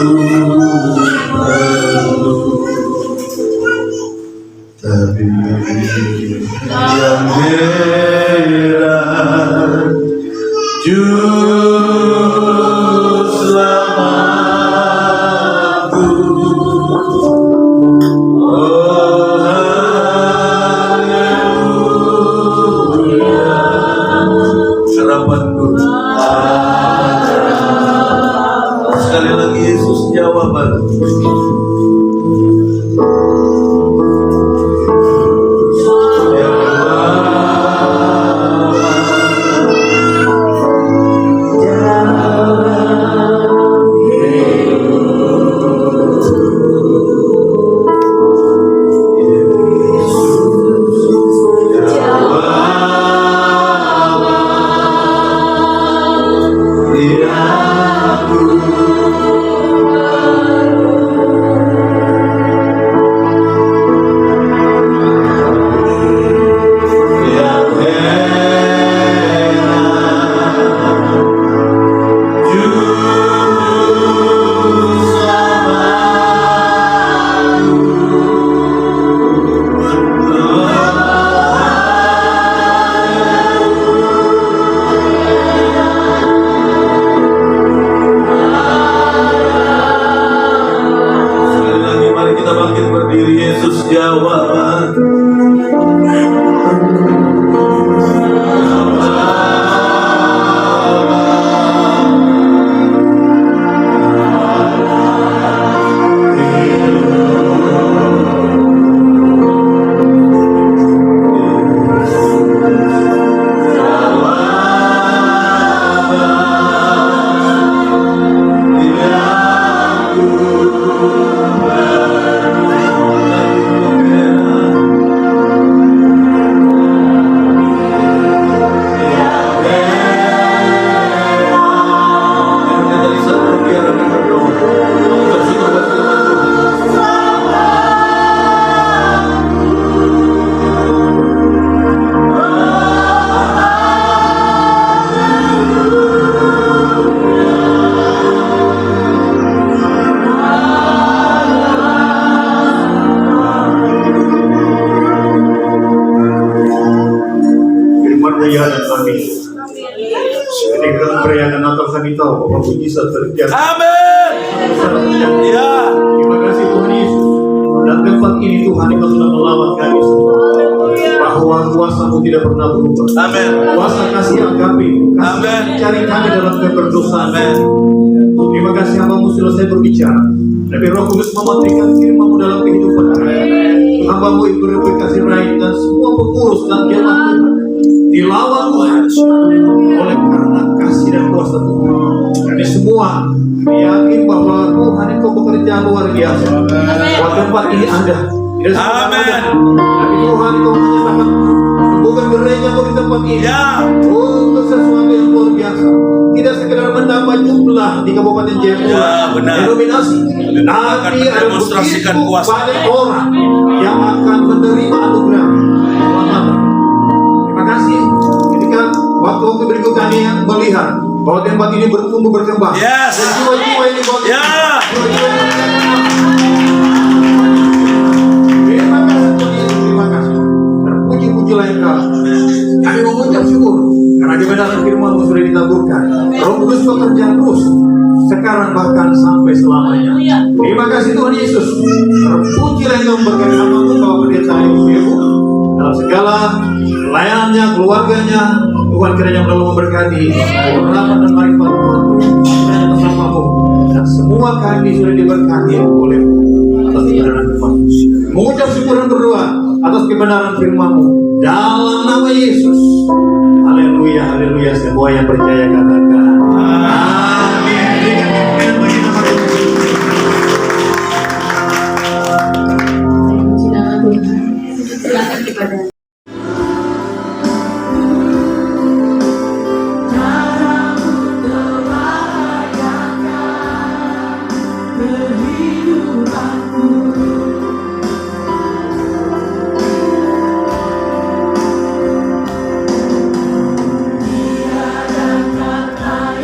perlu. Tapi yang heran juru selamatku, oh haleluya, harapanku. Sekali lagi Yesus jawaban. Bisa terjadi. Amin. Ya. Terima kasih Tuhan Yesus. Dan tempat ini Tuhan Engkau sudah melawat kami semua. Bahwa kuasa-Mu tidak pernah berubah. Amin. Kuasa kasih agape. Amin. Cari kami dalam keberdosaan. Amin. Terima kasih Hamba-Mu sudah saya berbicara. Tapi Roh Kudus mematikan firman-Mu dalam kehidupan kami. Hamba-Mu Ibu Rebeka Sirait dan semua pengurus dan jemaat dilawan Tuhan oleh karena kasih dan kuasa Tuhan. Kami semua yakin bahwa Tuhan Engkau bekerja luar biasa. Bahwa tempat ini ada. Tidak sembarangan ada. Tapi Tuhan Engkau menyatakan bukan gereja-Mu di tempat ini. Untuk sesuatu yang luar biasa. Tidak sekedar menambah jumlah di Kabupaten Jayapura. Denominasi. Tapi ada mendemonstrasikan kuasa. banyak orang yang akan menerima anugerah keselamatan. Terima kasih. Ketika waktu berikutnya kami melihat bahwa tempat ini bertumbuh berkembang. Dan jiwa-jiwa ini jiwa-jiwa ini terima kasih Tuhan Yesus, terima kasih. berjalan terus sekarang bahkan sampai selamanya. Terima kasih Tuhan Yesus. Terpujilah Engkau berkati hamba-Mu Bapak Pendeta Ibu dalam segala pelayanannya, keluarganya. Tuhan kiranya menolong memberkati rahmat dan marifat Tuhan kiranya bersama-Mu, dan semua kami sudah diberkati oleh atas kebenaran Tuhan. Mengucap syukur dan berdoa atas kebenaran firman-Mu dalam nama Yesus. Haleluya, haleluya. Semua yang percaya katakan amin. Berikan kemuliaan bagi nama Tuhan. Puji nama Tuhan. Silakan kepada Tiada kata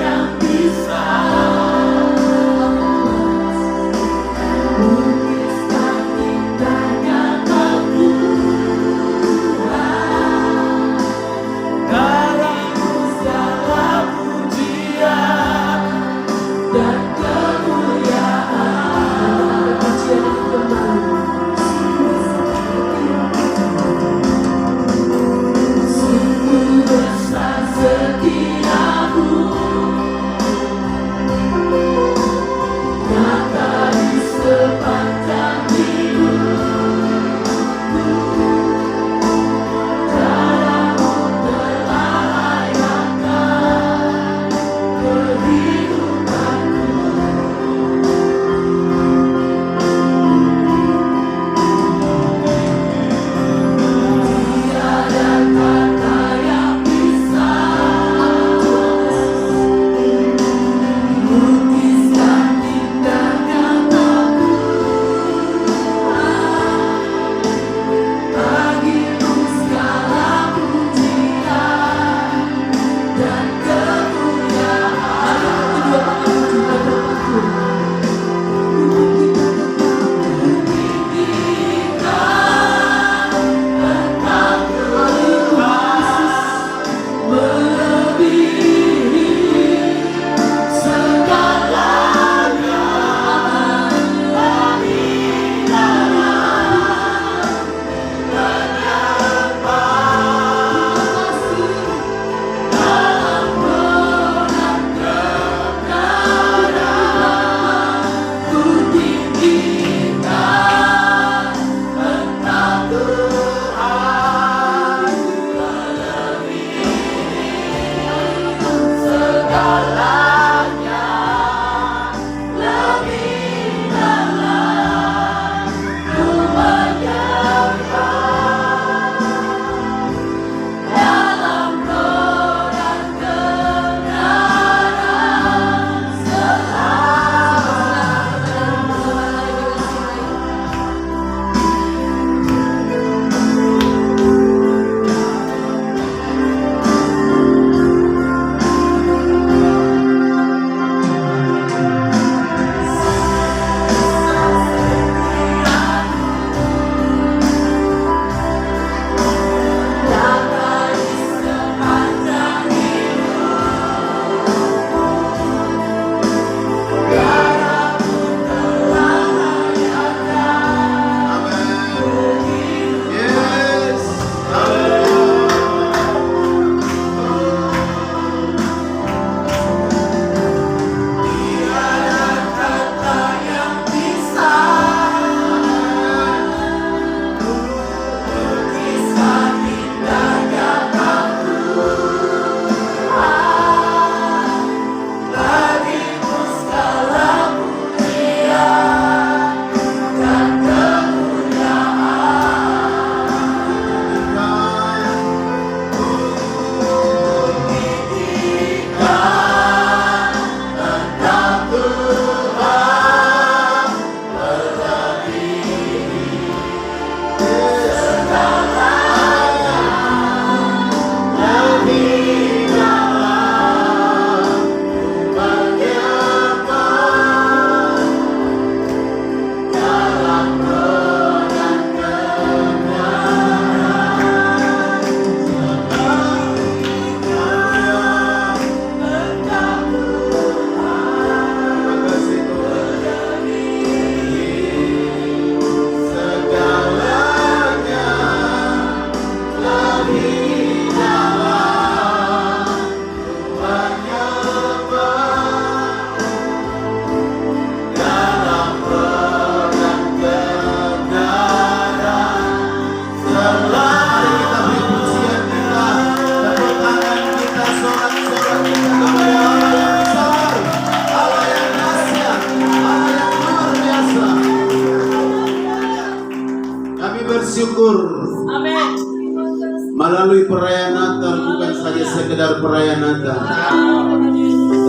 melalui perayaan Natal bukan saja sekedar perayaan Natal,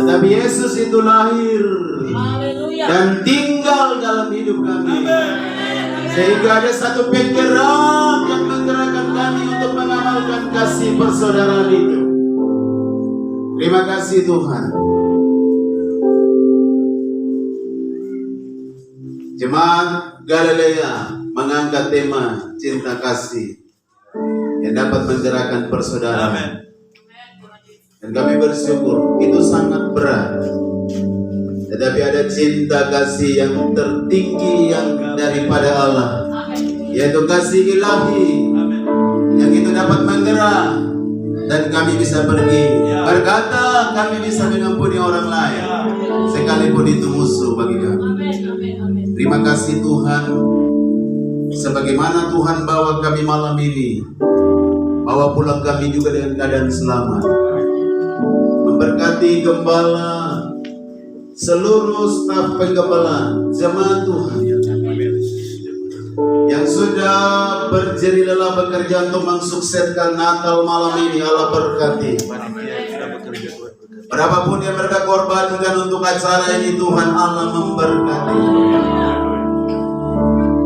tetapi Yesus itu lahir dan tinggal dalam hidup kami, sehingga ada satu penggerak yang menggerakkan kami untuk mengamalkan kasih persaudaraan itu. Terima kasih Tuhan. Jemaat Galilea mengangkat tema cinta kasih yang dapat menggerakkan persaudaraan. Dan kami bersyukur itu sangat berat, tetapi ada cinta kasih yang tertinggi yang daripada Allah, yaitu kasih ilahi yang itu dapat menggerak dan kami bisa pergi berkata, kami bisa mengampuni orang lain sekalipun itu musuh bagi kami. Terima kasih Tuhan, sebagaimana Tuhan bawa kami malam ini, bawa pulang kami juga dengan keadaan selamat. Memberkati gembala, seluruh staf penggembala, jemaat Tuhan yang sudah berjeri lelah bekerja untuk mensukseskan Natal malam ini. Allah berkati. Berapapun yang mereka korbankan untuk acara ini, Tuhan Allah memberkati.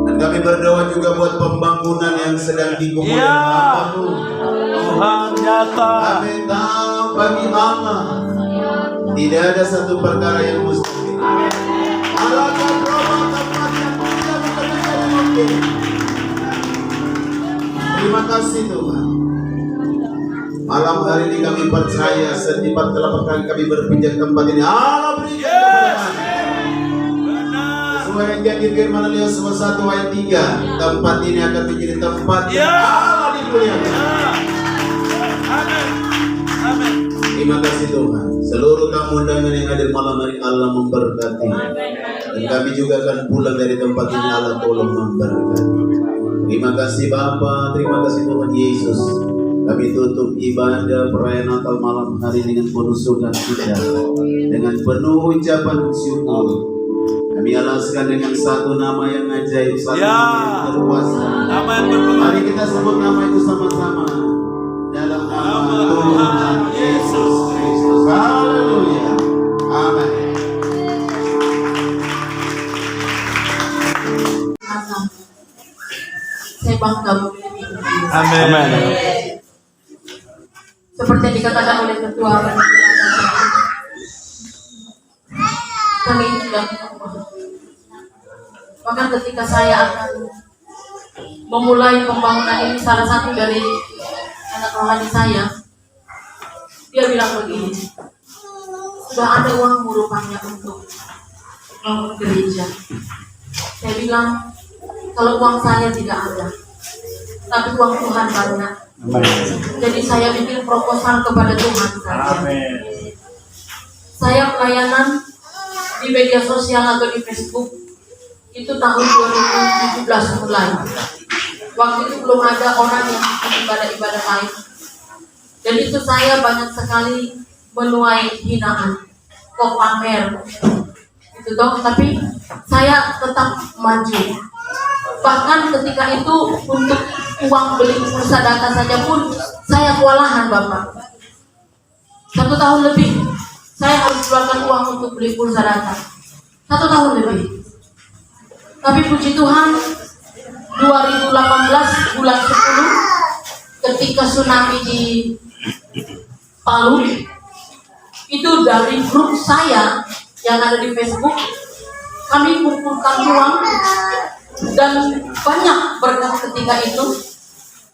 Dan kami berdoa juga buat pembangunan yang sedang dikemudian Tuhan nyata. Kami tahu bagi Allah tidak ada satu perkara yang mustahil. Allah akan berubah tempat yang tidak menjadi mungkin. Terima kasih Tuhan. Malam hari ini kami percaya setiap telapak kali kami berpinjam tempat ini, Allah berikan keberkahan. Sesuai yang jadi firman Yohanes 1 ayat 3, tempat ini akan menjadi tempat yang Allah dimuliakan. Terima kasih Tuhan. Seluruh tamu undangan yang hadir malam hari, Allah memberkati. Dan kami juga akan pulang dari tempat ini, Allah tolong memberkati. Terima kasih Bapa, terima kasih Tuhan Yesus. Kami tutup ibadah perayaan Natal malam hari dengan penuh sukacita, dengan penuh ucapan syukur. Kami alaskan dengan satu nama yang ajaib, satu nama yang berkuasa. Mari kita sebut nama itu sama-sama. Dalam nama Tuhan Yesus Kristus. Haleluya. Amin. Saya bangga memiliki Indonesia. Amin. Seperti yang dikatakan oleh ketua kami tidak bahkan ketika saya akan memulai pembangunan ini, salah satu dari anak rohani saya, dia bilang begini, sudah ada uangmu rupanya untuk bangun gereja. Saya bilang, kalau uang saya tidak ada, tapi uang Tuhan banyak. Jadi saya bikin proposal kepada Tuhan saja. Saya pelayanan di media sosial atau di Facebook itu tahun 2017 mulai. Waktu itu belum ada orang yang ibadah-ibadah lain. Dan itu saya banyak sekali menuai hinaan, kok pamer, itu toh. Tapi saya tetap maju. Bahkan ketika itu untuk uang beli pulsa data saja pun saya kewalahan Bapak. 1 tahun lebih saya harus keluarkan uang untuk beli pulsa data. 1 tahun lebih. Tapi puji Tuhan, 2018 bulan 10 ketika tsunami di Palu, itu dari grup saya yang ada di Facebook, kami kumpulkan uang dan banyak berkat ketika itu.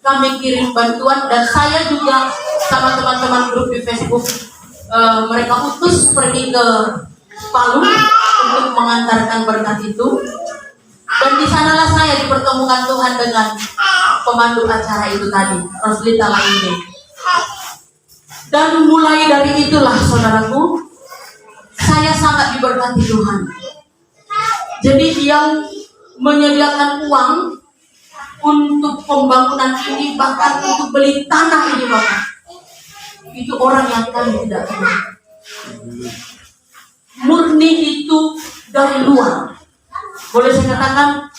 Kami kirim bantuan dan saya juga sama teman-teman grup di Facebook, mereka utus pergi ke Palu untuk mengantarkan berkat itu. Dan di sanalah saya dipertemukan Tuhan dengan pemandu acara itu tadi, Roslita Laini. Dan mulai dari itulah saudaraku, saya sangat diberkati Tuhan. Jadi dia menyediakan uang untuk pembangunan ini, bahkan untuk beli tanah ini Bapak. Itu orang yang kami tidak kenal. Murni itu dari luar. Boleh saya katakan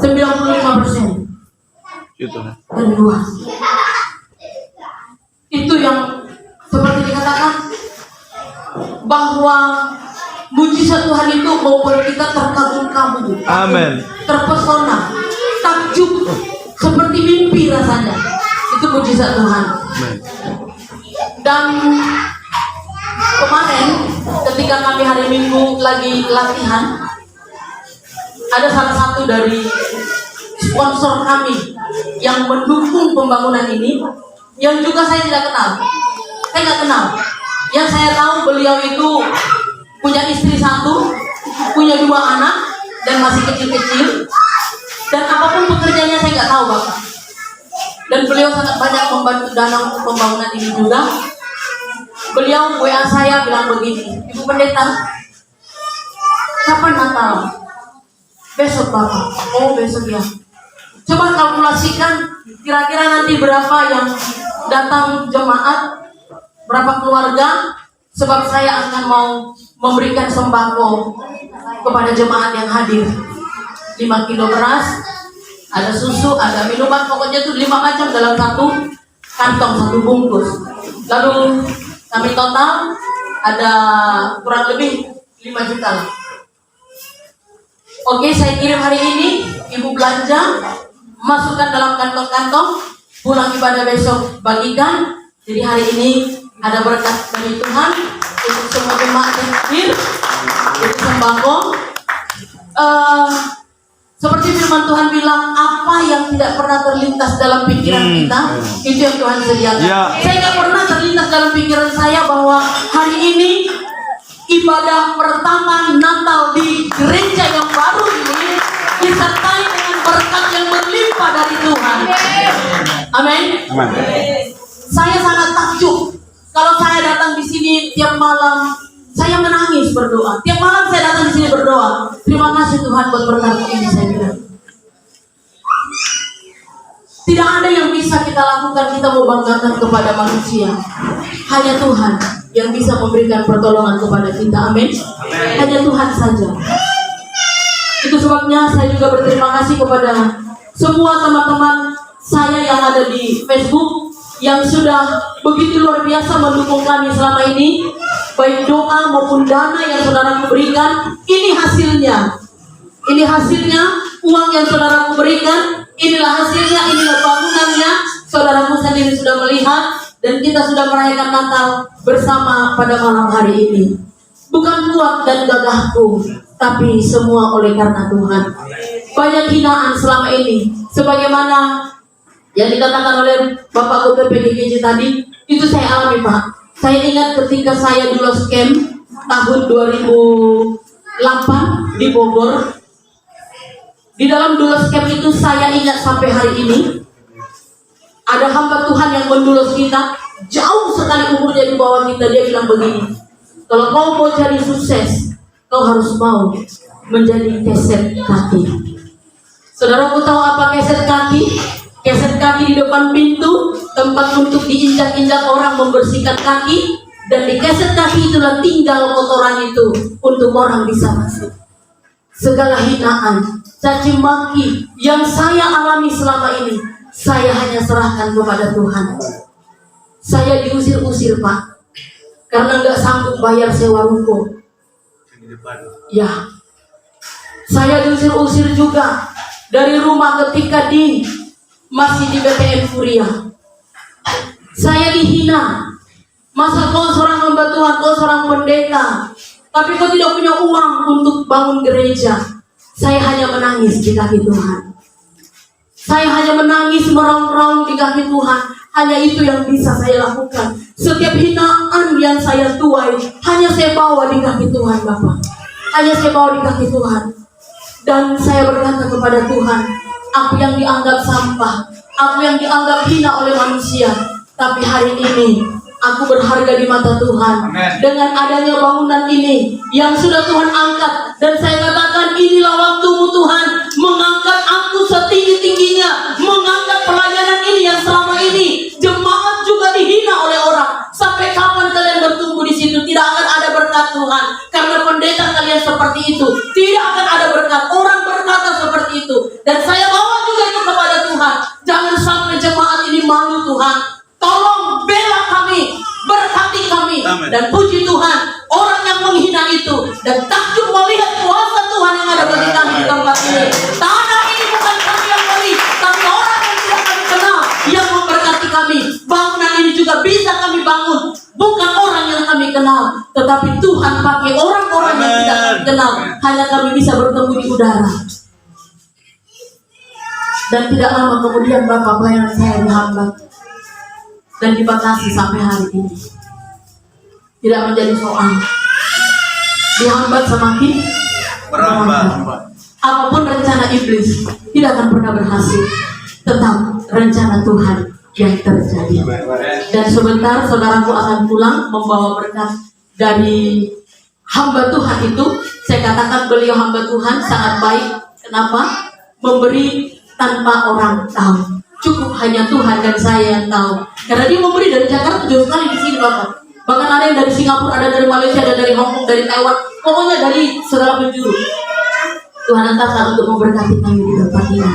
95% dari luar. yang seperti dikatakan bahwa mujizat Tuhan itu membuat kita terkagum-kagum, Amin. terpesona, takjub, seperti mimpi rasanya. Itu mujizat Tuhan. Dan kemarin ketika kami hari Minggu lagi latihan, ada salah satu dari sponsor kami yang mendukung pembangunan ini, yang juga saya tidak kenal. Saya nggak kenal. Yang saya tahu beliau itu punya istri satu, punya 2 anak, dan masih kecil-kecil. Dan apapun pekerjaannya saya nggak tahu Bapak. Dan beliau sangat banyak membantu dana untuk pembangunan ini juga. Beliau WA saya bilang begini, Ibu Pendeta, kapan Natal? Besok Bapak. Oh besok ya. Coba kalkulasikan kira-kira nanti berapa yang datang jemaat, berapa keluarga, sebab saya akan mau memberikan sembako kepada jemaat yang hadir. 5 kilo beras, ada susu, ada minuman, pokoknya itu 5 macam dalam satu kantong, satu bungkus. Lalu kami total ada kurang lebih 5 juta lah. Oke, saya kirim hari ini, Ibu belanja, masukkan dalam kantong-kantong, pulang ibadah besok bagikan. Jadi hari ini ada berkat dari Tuhan untuk semua jemaat yang hadir, untuk sembako. Seperti firman Tuhan bilang, apa yang tidak pernah terlintas dalam pikiran kita, itu yang Tuhan sediakan. Saya nggak pernah terlintas dalam pikiran saya bahwa hari ini ibadah pertama Natal di gereja yang baru ini disertai dengan berkat yang berlimpah dari Tuhan. Amin. Saya sangat takjub kalau saya datang di sini tiap malam. Saya menangis berdoa. Tiap malam saya datang di sini berdoa. Terima kasih Tuhan buat berkat ini, saya bilang. Tidak ada yang bisa kita lakukan, kita mau banggakan kepada manusia. Hanya Tuhan yang bisa memberikan pertolongan kepada kita. Amin. Hanya Tuhan saja. Itu sebabnya saya juga berterima kasih kepada semua teman-teman saya yang ada di Facebook, yang sudah begitu luar biasa mendukung kami selama ini, baik doa maupun dana yang saudara berikan. Ini hasilnya. Ini hasilnya uang yang saudara berikan. Inilah hasilnya, inilah bangunannya. Saudaramu sendiri sudah melihat, dan kita sudah merayakan Natal bersama pada malam hari ini. Bukan kuat dan gagahku, tapi semua oleh karena Tuhan. Banyak hinaan selama ini, sebagaimana yang dikatakan oleh Bapak Ketua PGGJ tadi, itu saya alami Pak. Saya ingat ketika saya di Los Camp tahun 2008 di Bogor. Di dalam Dulos Camp itu saya ingat sampai hari ini, ada hamba Tuhan yang mendulos kita, jauh sekali umurnya di bawah kita. Dia bilang begini, kalau kau mau jadi sukses, kau harus mau menjadi keset kaki. Saudaraku tahu apa keset kaki? Keset kaki di depan pintu, tempat untuk diinjak-injak orang membersihkan kaki. Dan di keset kaki itulah tinggal kotoran itu untuk orang bisa masuk. Segala hinaan, caci maki yang saya alami selama ini, saya hanya serahkan kepada Tuhan. Saya diusir-usir Pak, karena nggak sanggup bayar sewa ruko. Ya, saya diusir-usir juga dari rumah ketika masih di BTN Furia. Saya dihina. Masa kau seorang hamba Tuhan, kau seorang pendeta, tapi kau tidak punya uang untuk bangun gereja. Saya hanya menangis di kaki Tuhan. Saya hanya menangis meraung-raung di kaki Tuhan. Hanya itu yang bisa saya lakukan. Setiap hinaan yang saya tuai, hanya saya bawa di kaki Tuhan Bapak. Hanya saya bawa di kaki Tuhan. Dan saya berkata kepada Tuhan, aku yang dianggap sampah, aku yang dianggap hina oleh manusia, tapi hari ini aku berharga di mata Tuhan. Amen. Dengan adanya bangunan ini yang sudah Tuhan angkat, dan saya katakan inilah waktumu Tuhan mengangkat aku setinggi-tingginya, mengangkat pelayanan ini yang selama ini jemaat juga dihina oleh orang. Sampai kapan kalian bertumbuh di situ? Tidak akan ada berkat Tuhan, karena pendeta kalian seperti itu. Tidak akan ada berkat. Orang berkata seperti itu, dan saya bawa juga itu kepada Tuhan. Jangan sampai jemaat ini malu Tuhan. Tolong bela kami yang ada bagi kami di tempat ini. Tanah ini bukan kami yang beli, tapi orang yang tidak kami kenal yang memberkati kami. Bangunan ini juga bisa kami bangun, bukan orang yang kami kenal, tetapi Tuhan pakai orang-orang yang tidak kami kenal. Hanya kami bisa bertemu di udara. Dan tidak lama kemudian Bapak pelayanan saya dihambat dan dibatasi sampai hari ini. Tidak menjadi soal. Dihambat semakin berhambat. Apapun rencana iblis tidak akan pernah berhasil. Tetap rencana Tuhan yang terjadi. Dan sebentar saudaraku akan pulang membawa berkat dari hamba Tuhan itu. Saya katakan beliau hamba Tuhan sangat baik. Kenapa? Memberi tanpa orang tahu. Cukup hanya Tuhan dan saya yang tahu. Karena dia memberi dari Jakarta jauh sekali di sini Bapak. Bahkan ada yang dari Singapura, ada dari Malaysia, ada dari Hong Kong, dari Taiwan. Pokoknya dari segala penjuru. Tuhan angkatkan untuk memberkati kami di tempat ini.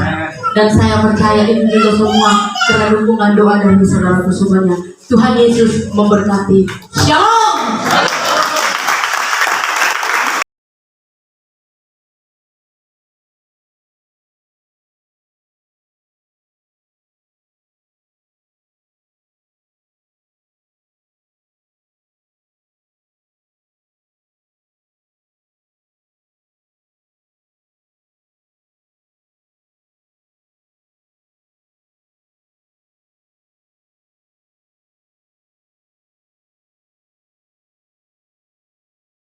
Dan saya percaya ini juga semua karena dukungan doa dari saudara semuanya. Tuhan Yesus memberkati. Shalom.